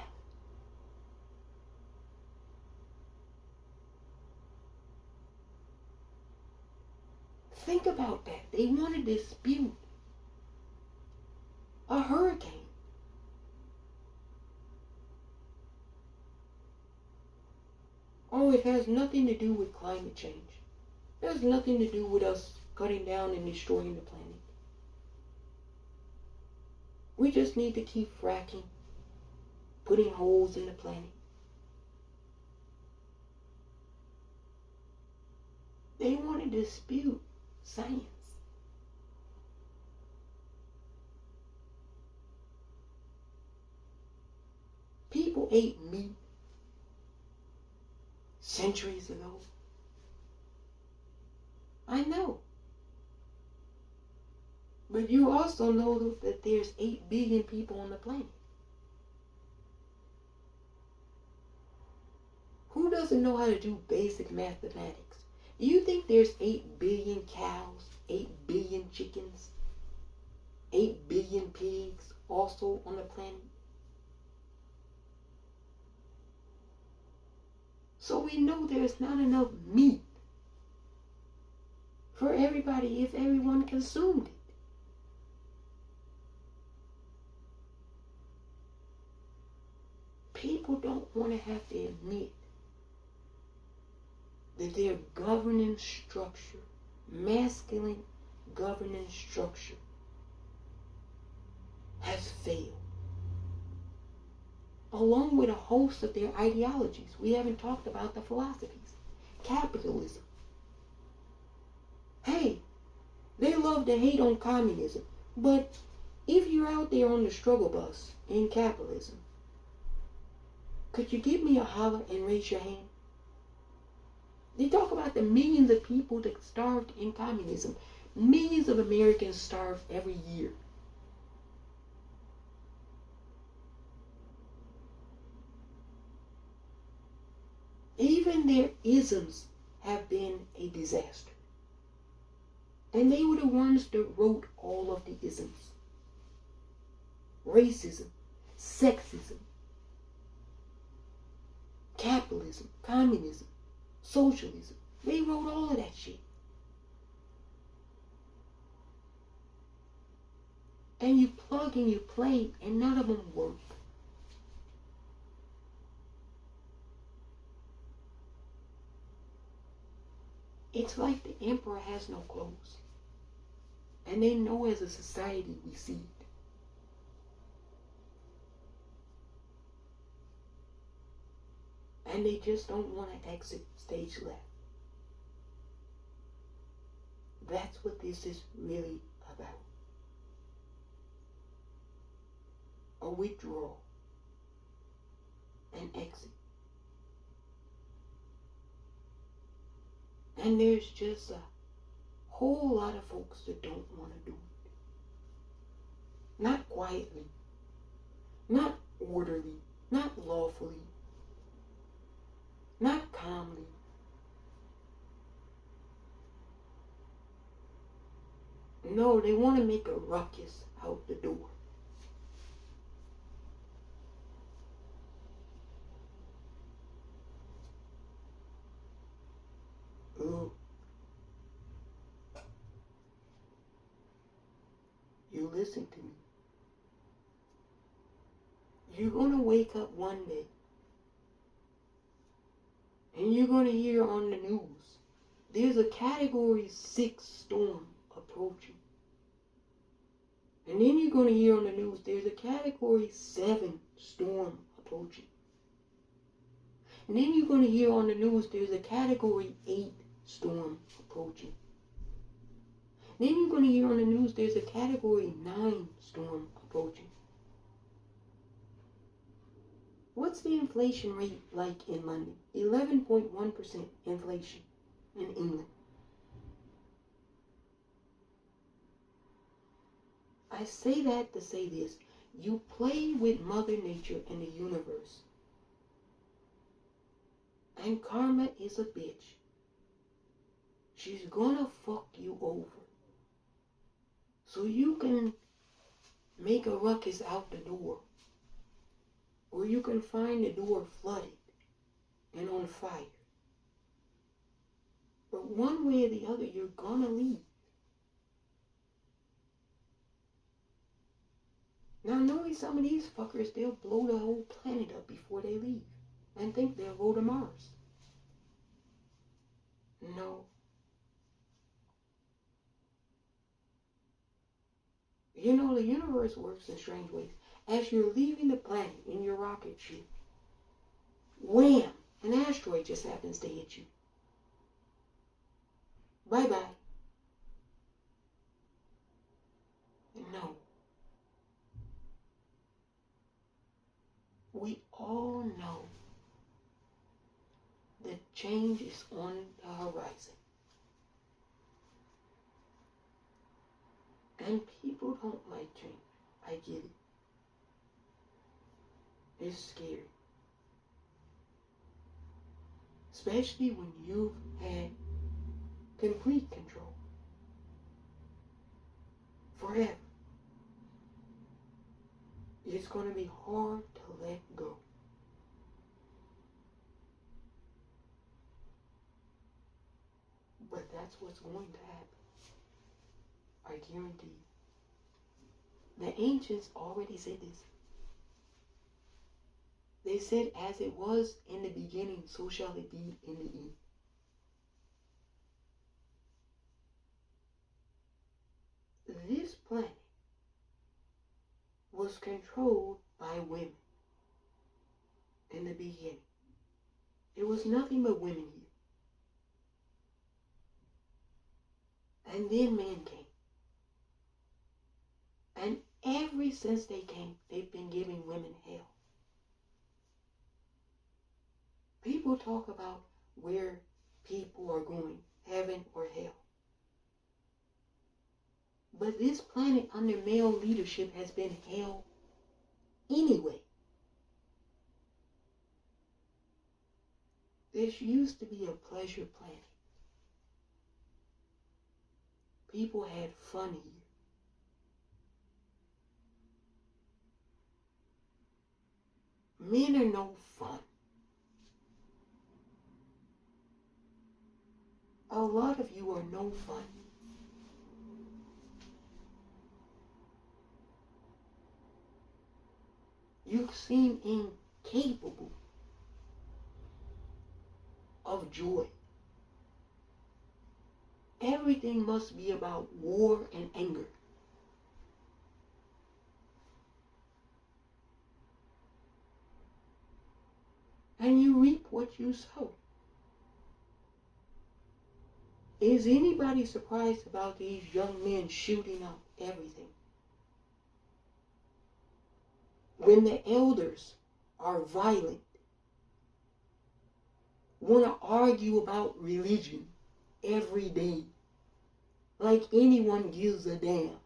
Think about that. They want to dispute a hurricane. Oh, it has nothing to do with climate change. It has nothing to do with us cutting down and destroying the planet. We just need to keep fracking, putting holes in the planet. They want to dispute science. People ate meat centuries ago. I know. But you also know that there's 8 billion people on the planet. Who doesn't know how to do basic mathematics? Do you think there's 8 billion cows, 8 billion chickens, 8 billion pigs also on the planet? So we know there's not enough meat for everybody if everyone consumed it. People don't want to have to admit that their governance structure, masculine governance structure, has failed. Along with a host of their ideologies. We haven't talked about the philosophies. Capitalism. Hey, they love to hate on communism. But if you're out there on the struggle bus in capitalism, could you give me a holler and raise your hand? They talk about the millions of people that starved in communism. Millions of Americans starve every year. Even their isms have been a disaster. And they were the ones that wrote all of the isms. Racism, sexism, capitalism, communism, socialism. They wrote all of that shit. And you plug and you play and none of them work. It's like the emperor has no clothes. And they know as a society we see it. And they just don't want to exit stage left. That's what this is really about. A withdrawal. An exit. And there's just a whole lot of folks that don't want to do it. Not quietly. Not orderly. Not lawfully. Not calmly. No, they want to make a ruckus out the door. Ooh. You listen to me. You're going to wake up one day and you're going to hear on the news, there's a Category 6 storm approaching. And then you're going to hear on the news, there's a Category 7 storm approaching. And then you're going to hear on the news, there's a Category 8 storm approaching. Then you're going to hear on the news, there's a Category 9 storm approaching. What's the inflation rate like in London? 11.1% inflation in England. I say that to say this. You play with Mother Nature and the universe. And karma is a bitch. She's gonna fuck you over. So you can make a ruckus out the door. Or you can find the door flooded and on fire. But one way or the other, you're gonna leave. Now, knowing some of these fuckers, they'll blow the whole planet up before they leave and think they'll go to Mars. No. You know, the universe works in strange ways. As you're leaving the planet in your rocket ship, wham! An asteroid just happens to hit you. Bye-bye. No. We all know the change is on the horizon. And people don't like change. I get it. It's scary. Especially when you've had complete control. Forever. It's going to be hard to let go. But that's what's going to happen. I guarantee you. The ancients already said this. They said, as it was in the beginning, so shall it be in the end. This planet was controlled by women in the beginning. It was nothing but women here. And then man came. And ever since they came, they've been giving women hell. People talk about where people are going, heaven or hell. But this planet under male leadership has been hell anyway. This used to be a pleasure planet. People had fun here. Men are no fun. A lot of you are no fun. You seem incapable of joy. Everything must be about war and anger. And you reap what you sow. Is anybody surprised about these young men shooting up everything? When the elders are violent, want to argue about religion every day, like anyone gives a damn.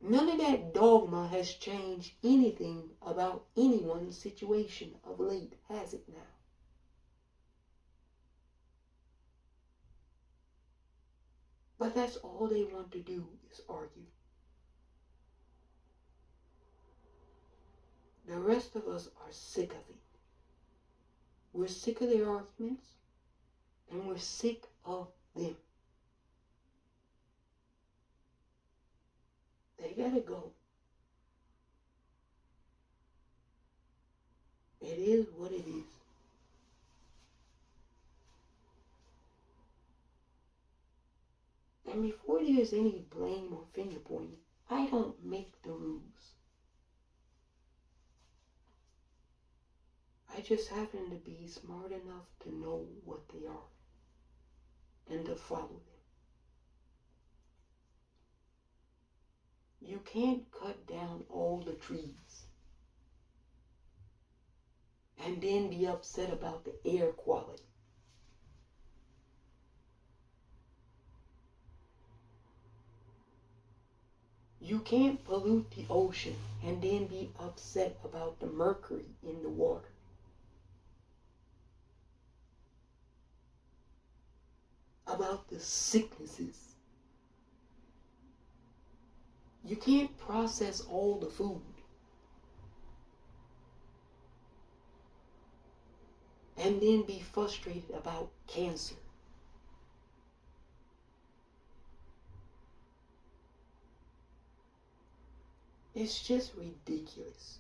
None of that dogma has changed anything about anyone's situation of late, has it now? But that's all they want to do is argue. The rest of us are sick of it. We're sick of their arguments, and we're sick of them. They gotta go. It is what it is. And before there's any blame or finger pointing, I don't make the rules. I just happen to be smart enough to know what they are and to follow them. You can't cut down all the trees and then be upset about the air quality. You can't pollute the ocean and then be upset about the mercury in the water. About the sicknesses. You can't process all the food and then be frustrated about cancer. It's just ridiculous.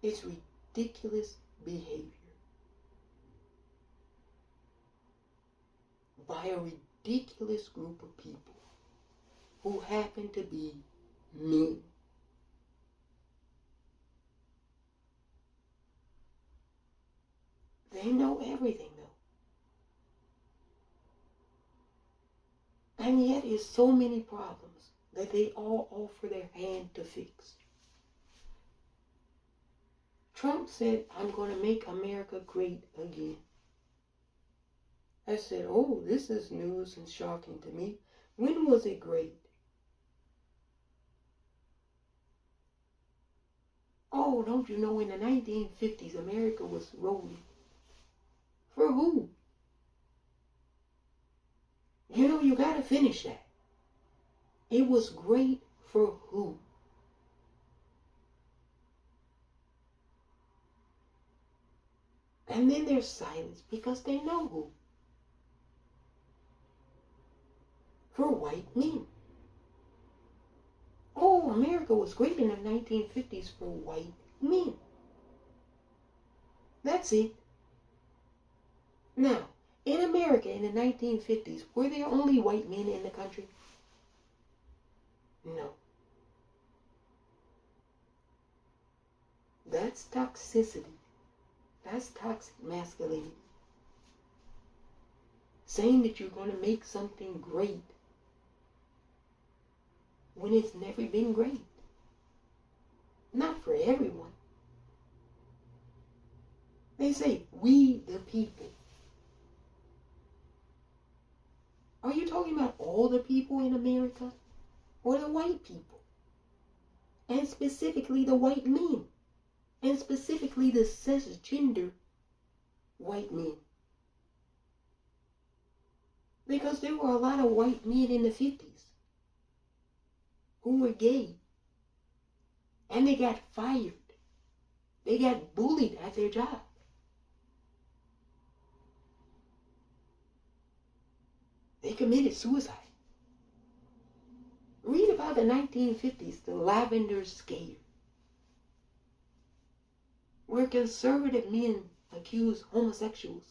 It's ridiculous behavior by a ridiculous group of people who happen to be men. They know everything though. And yet there's so many problems that they all offer their hand to fix. Trump said, I'm going to make America great again. I said, oh, this is news and shocking to me. When was it great? Oh, don't you know, in the 1950s, America was rolling. For who? You know, you got to finish that. It was great for who? And then there's silence because they know who. For white men. Oh, America was great in the 1950s for white men. That's it. Now, in America in the 1950s, were there only white men in the country? No. That's toxicity. That's toxic masculinity. Saying that you're going to make something great when it's never been great. Not for everyone. They say, we the people. Are you talking about all the people in America? Or the white people? And specifically the white men? And specifically the cisgender white men? Because there were a lot of white men in the 50s who were gay. And they got fired. They got bullied at their job. They committed suicide. Read about the 1950s, the Lavender Scare, where conservative men accused homosexuals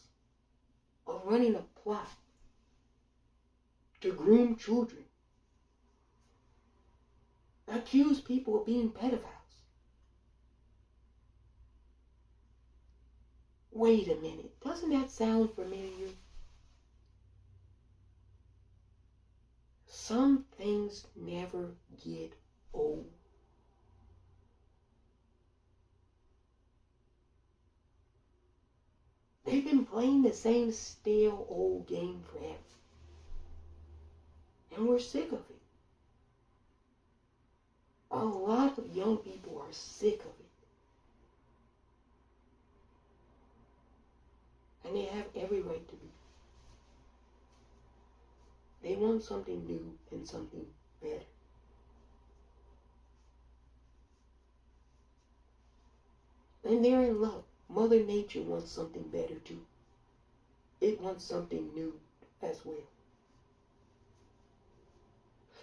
of running a plot to groom children, accused people of being pedophiles. Wait a minute, doesn't that sound familiar? Some things never get old. They've been playing the same stale old game forever. And we're sick of it. A lot of young people are sick of it. And they have every right to be. They want something new and something better. And they're in love. Mother Nature wants something better too. It wants something new as well.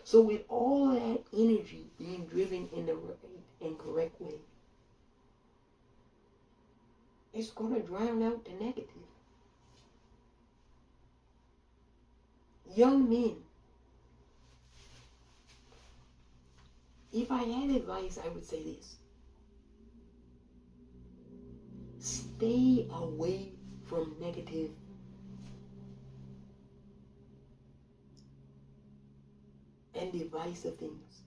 So with all that energy being driven in the right and correct way, it's going to drown out the negative. Young men, if I had advice, I would say this. Stay away from negative and divisive things.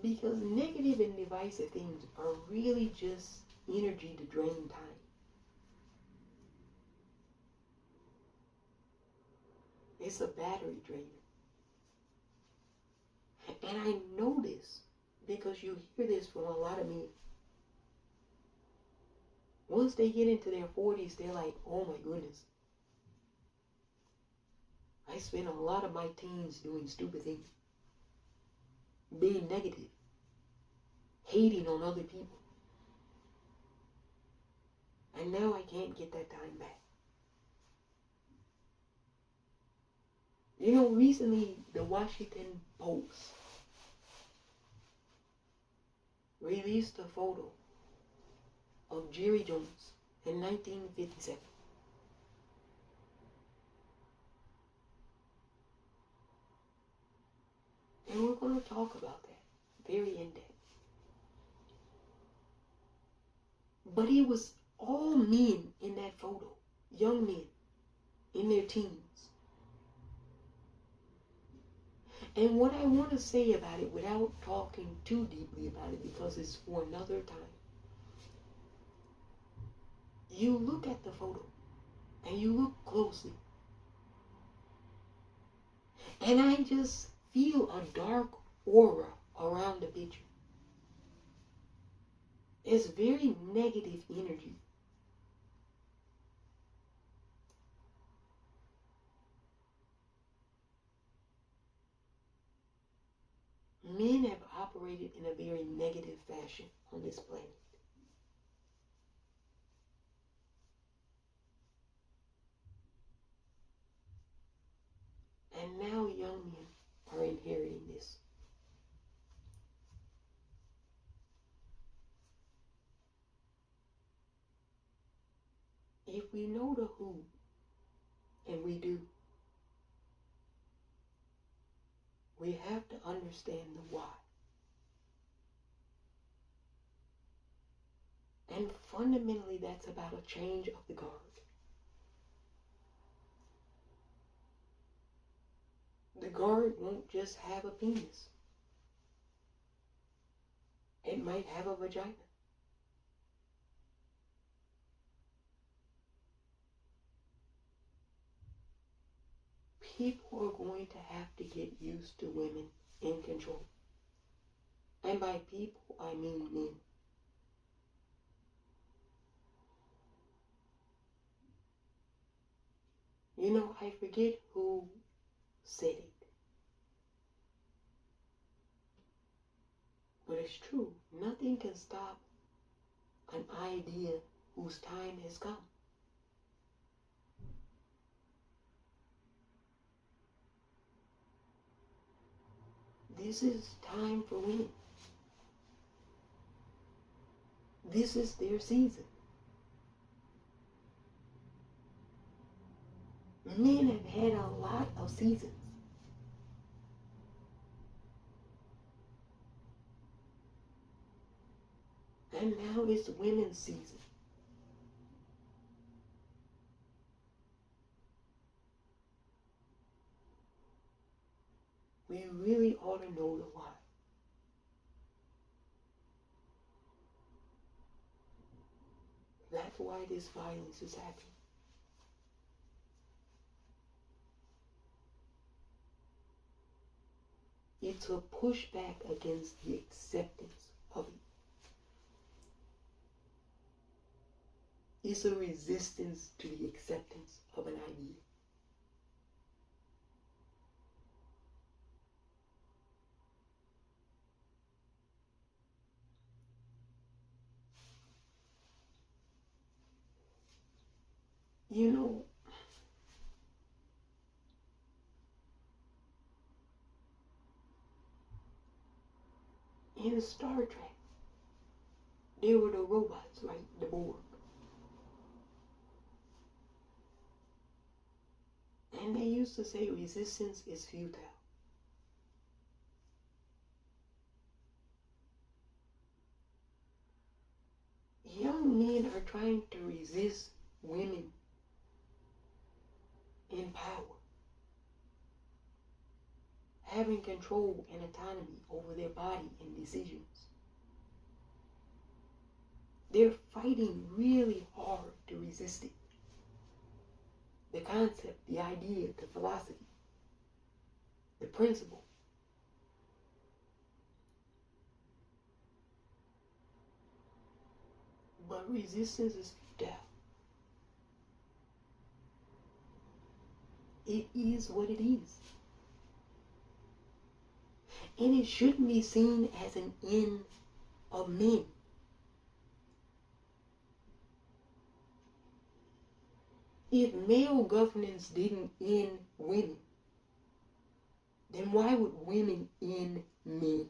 Because negative and divisive things are really just energy to drain time. It's a battery drainer. And I know this because you hear this from a lot of men. Once they get into their 40s, they're like, oh my goodness. I spent a lot of my teens doing stupid things. Being negative. Hating on other people. And now I can't get that time back. You know, recently the Washington Post released a photo of Jerry Jones in 1957. And we're going to talk about that very in depth. But it was all men in that photo, young men in their teens. And what I want to say about it without talking too deeply about it, because it's for another time, you look at the photo and you look closely, and I just feel a dark aura around the picture. It's very negative energy. Men have operated in a very negative fashion on this planet. And now young men are inheriting this. If we know the who, and we do, we have to understand the why. And fundamentally, that's about a change of the guard. The guard won't just have a penis. It might have a vagina. People are going to have to get used to women in control. And by people, I mean men. You know, I forget who said it, but it's true. Nothing can stop an idea whose time has come. This is time for women. This is their season. Men have had a lot of seasons. And now it's women's season. We really ought to know the why. That's why this violence is happening. It's a pushback against the acceptance of it. It's a resistance to the acceptance of an idea. You know, in Star Trek, there were the robots, right? The Borg. And they used to say resistance is futile. Young men are trying to resist women in power, having control and autonomy over their body and decisions. They're fighting really hard to resist it. The concept, the idea, the philosophy, the principle. But resistance is futile. It is what it is. And it shouldn't be seen as an end of men. If male governance didn't end women, then why would women end men?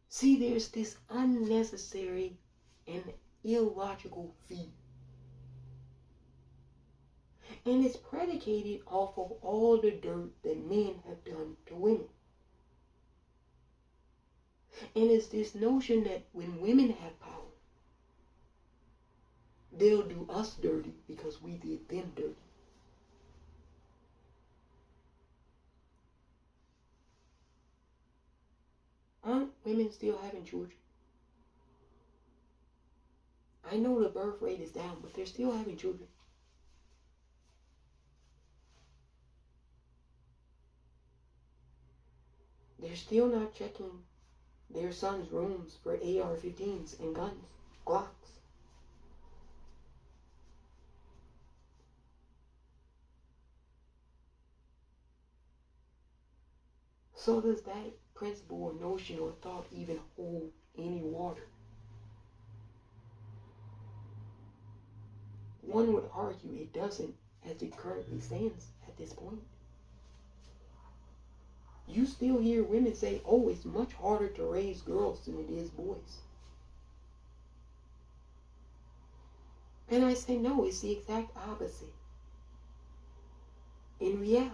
See, there's this unnecessary and illogical fear. And it's predicated off of all the dirt that men have done to women. And it's this notion that when women have power, they'll do us dirty because we did them dirty. women still having children. I know the birth rate is down, but they're still having children. They're still not checking their sons' rooms for AR-15s and guns, Glocks. So does that principle or notion or thought even hold any water? One would argue it doesn't, as it currently stands at this point. You still hear women say, oh, it's much harder to raise girls than it is boys. And I say, no, it's the exact opposite. In reality.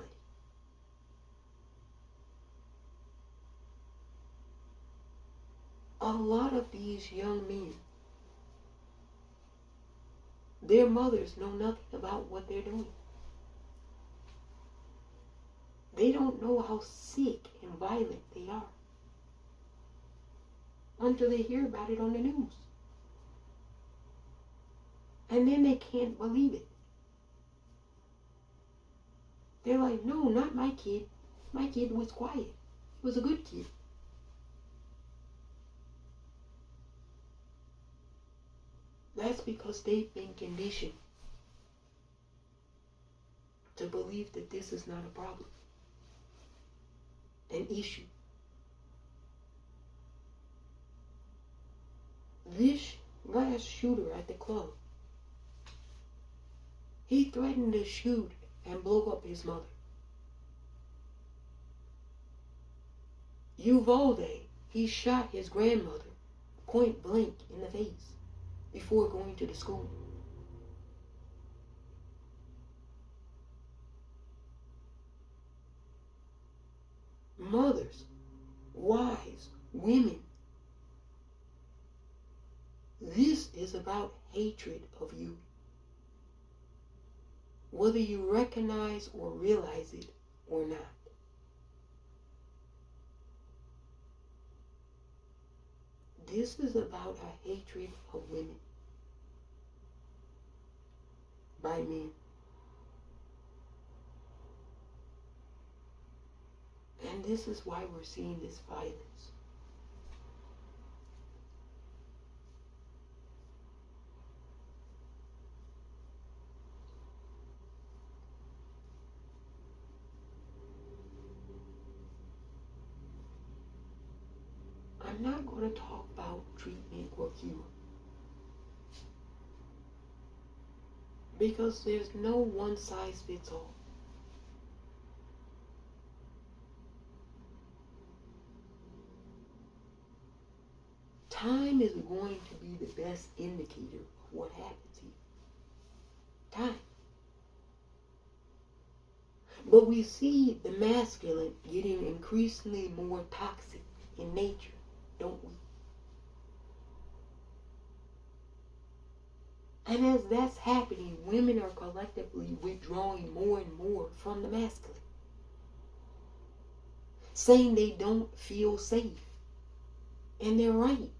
A lot of these young men, their mothers know nothing about what they're doing. They don't know how sick and violent they are until they hear about it on the news. And then they can't believe it. They're like, no, not my kid. My kid was quiet. He was a good kid. That's because they've been conditioned to believe that this is not a problem, an issue. This last shooter at the club, he threatened to shoot and blow up his mother. Uvalde, he shot his grandmother point blank in the face before going to the school. Mothers, wives, women. This is about hatred of you. Whether you recognize or realize it or not. This is about a hatred of women by men. And this is why we're seeing this violence. I'm not going to talk about treatment or cure, because there's no one size fits all. Time is going to be the best indicator of what happens here. Time. But we see the masculine getting increasingly more toxic in nature, don't we? And as that's happening, women are collectively withdrawing more and more from the masculine, saying they don't feel safe. And they're right.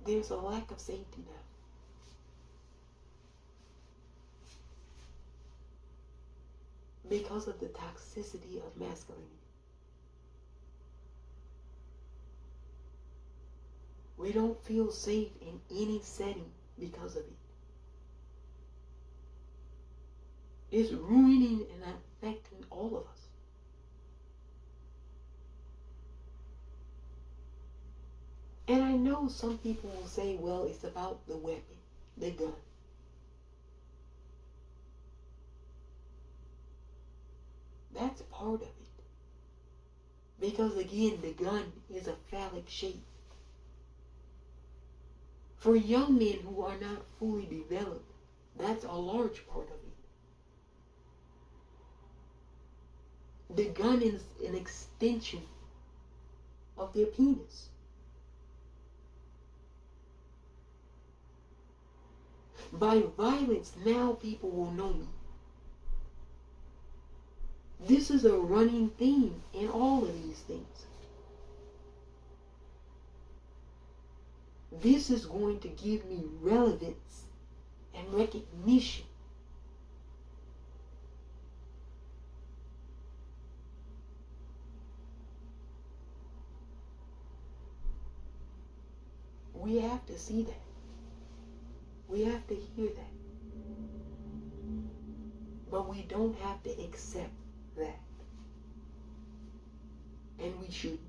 There's a lack of safety now. Because of the toxicity of masculinity. We don't feel safe in any setting because of it. It's ruining and affecting all of us. And I know some people will say, well, it's about the weapon, the gun. That's part of it. Because again, the gun is a phallic shape. For young men who are not fully developed, that's a large part of it. The gun is an extension of their penis. By violence, now people will know me. This is a running theme in all of these things. This is going to give me relevance and recognition. We have to see that. We have to hear that. But we don't have to accept that. And we shouldn't.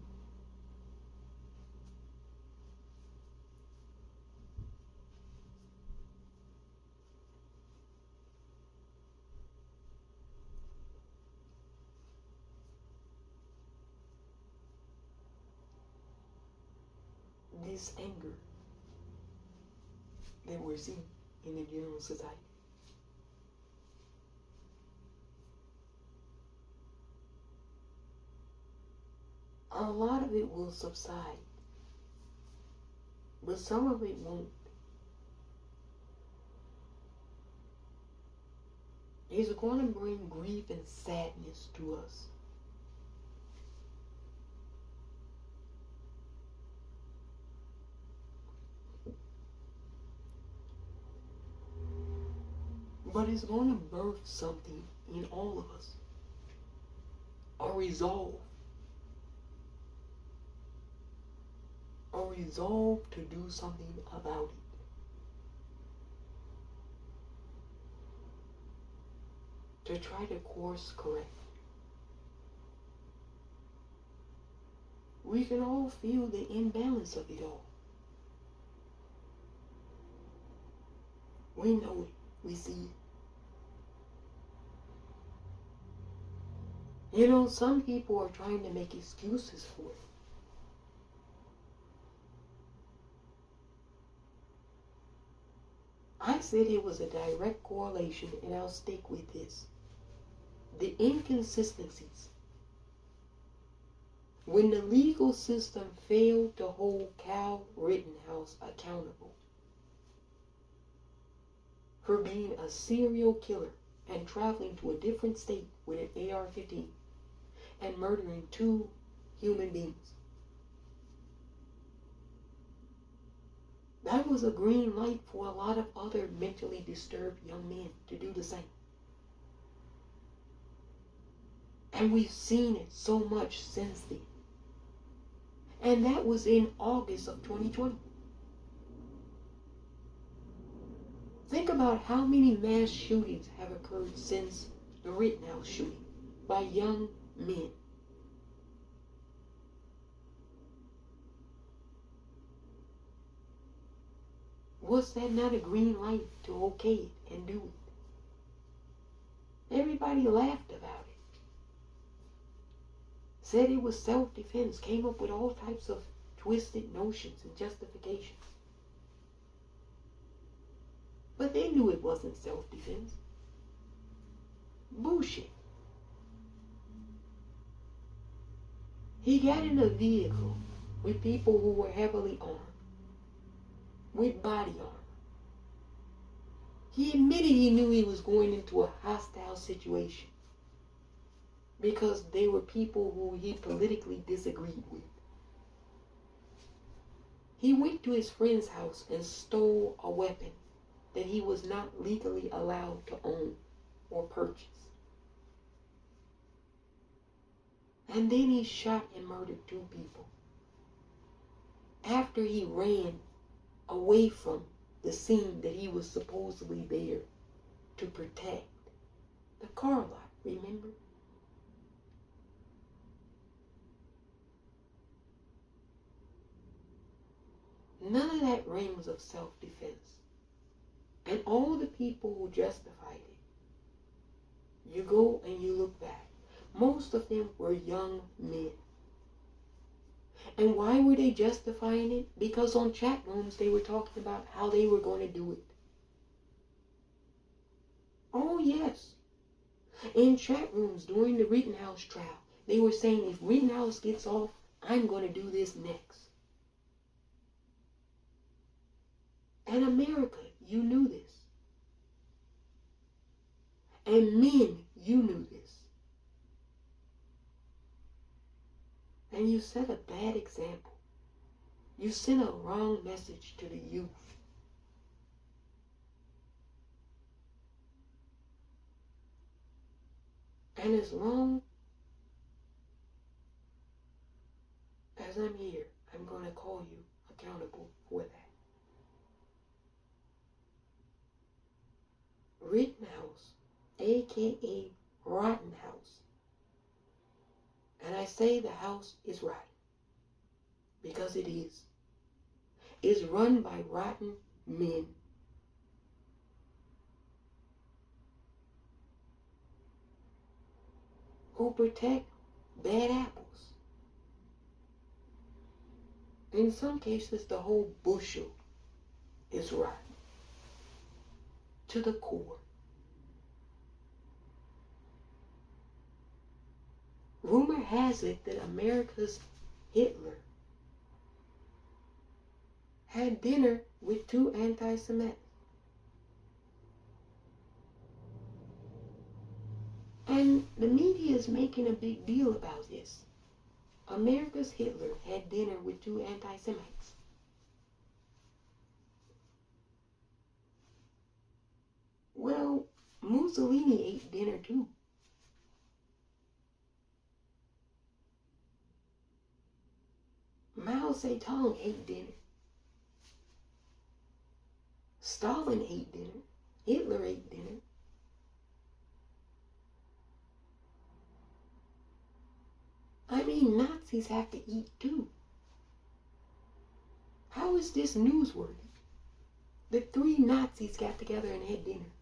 This anger that we're seeing in the general society, a lot of it will subside, but some of it won't. It's going to bring grief and sadness to us. But it's going to birth something in all of us. A resolve. A resolve to do something about it. To try to course correct. We can all feel the imbalance of it all. We know it. We see it. You know, some people are trying to make excuses for it. I said it was a direct correlation, and I'll stick with this. The inconsistencies. When the legal system failed to hold Kyle Rittenhouse accountable for being a serial killer and traveling to a different state with an AR-15 and murdering 2 human beings. That was a green light for a lot of other mentally disturbed young men to do the same. And we've seen it so much since then. And that was in August of 2020. Think about how many mass shootings have occurred since the Rittenhouse shooting by young men. Was that not a green light to okay it and do it? Everybody laughed about it. Said it was self-defense, came up with all types of twisted notions and justifications. But they knew it wasn't self-defense. Bullshit. He got in a vehicle with people who were heavily armed, with body armor. He admitted he knew he was going into a hostile situation because they were people who he politically disagreed with. He went to his friend's house and stole a weapon that he was not legally allowed to own or purchase. And then he shot and murdered 2 people after he ran away from the scene that he was supposedly there to protect. The car lot, remember? None of that rings of self-defense. And all the people who justified it, you go and you look back. Most of them were young men. And why were they justifying it? Because on chat rooms they were talking about how they were going to do it. Oh yes. In chat rooms during the Rittenhouse trial, they were saying if Rittenhouse gets off, I'm going to do this next. And America, you knew this. And men, you knew this. And you set a bad example. You sent a wrong message to the youth. And as long as I'm here, I'm going to call you accountable for that. Rittenhouse, aka Rotten House. And I say the house is rotten because it is run by rotten men. Who protect bad apples. In some cases, the whole bushel is rotten to the core. Rumor has it that America's Hitler had dinner with two anti-Semites. And the media is making a big deal about this. America's Hitler had dinner with two anti-Semites. Well, Mussolini ate dinner too. Mao Zedong ate dinner. Stalin ate dinner. Hitler ate dinner. I mean, Nazis have to eat too. How is this newsworthy? The three Nazis got together and had dinner.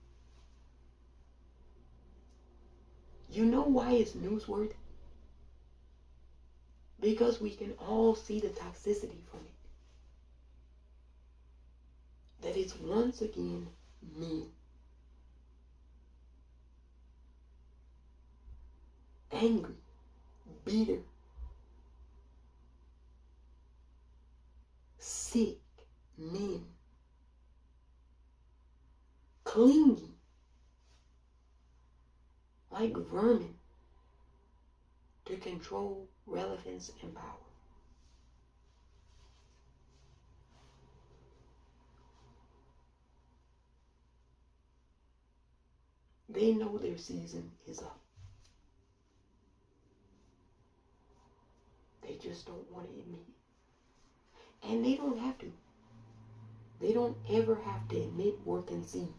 You know why it's newsworthy? Because we can all see the toxicity from it. That it's once again men. Angry, bitter, sick men. Clinging like vermin to control, relevance, and power. They know their season is up. They just don't want to admit it. And they don't have to. They don't ever have to admit or concede.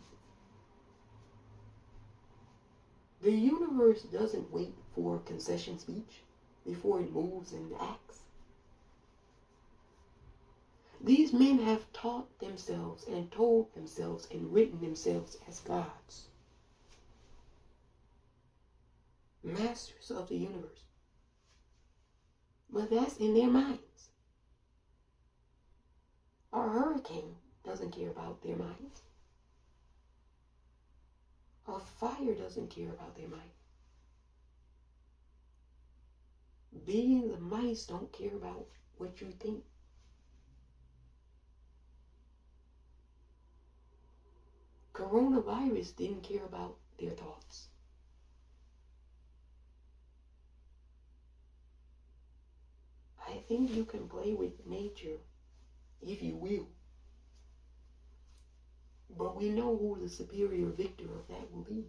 The universe doesn't wait for concession speech before it moves and acts. These men have taught themselves and told themselves and written themselves as gods. Masters of the universe. But that's in their minds. A hurricane doesn't care about their minds. A fire doesn't care about their mind. Billions of mice don't care about what you think. Coronavirus didn't care about their thoughts. I think you can play with nature if you will. But we know who the superior victor of that will be.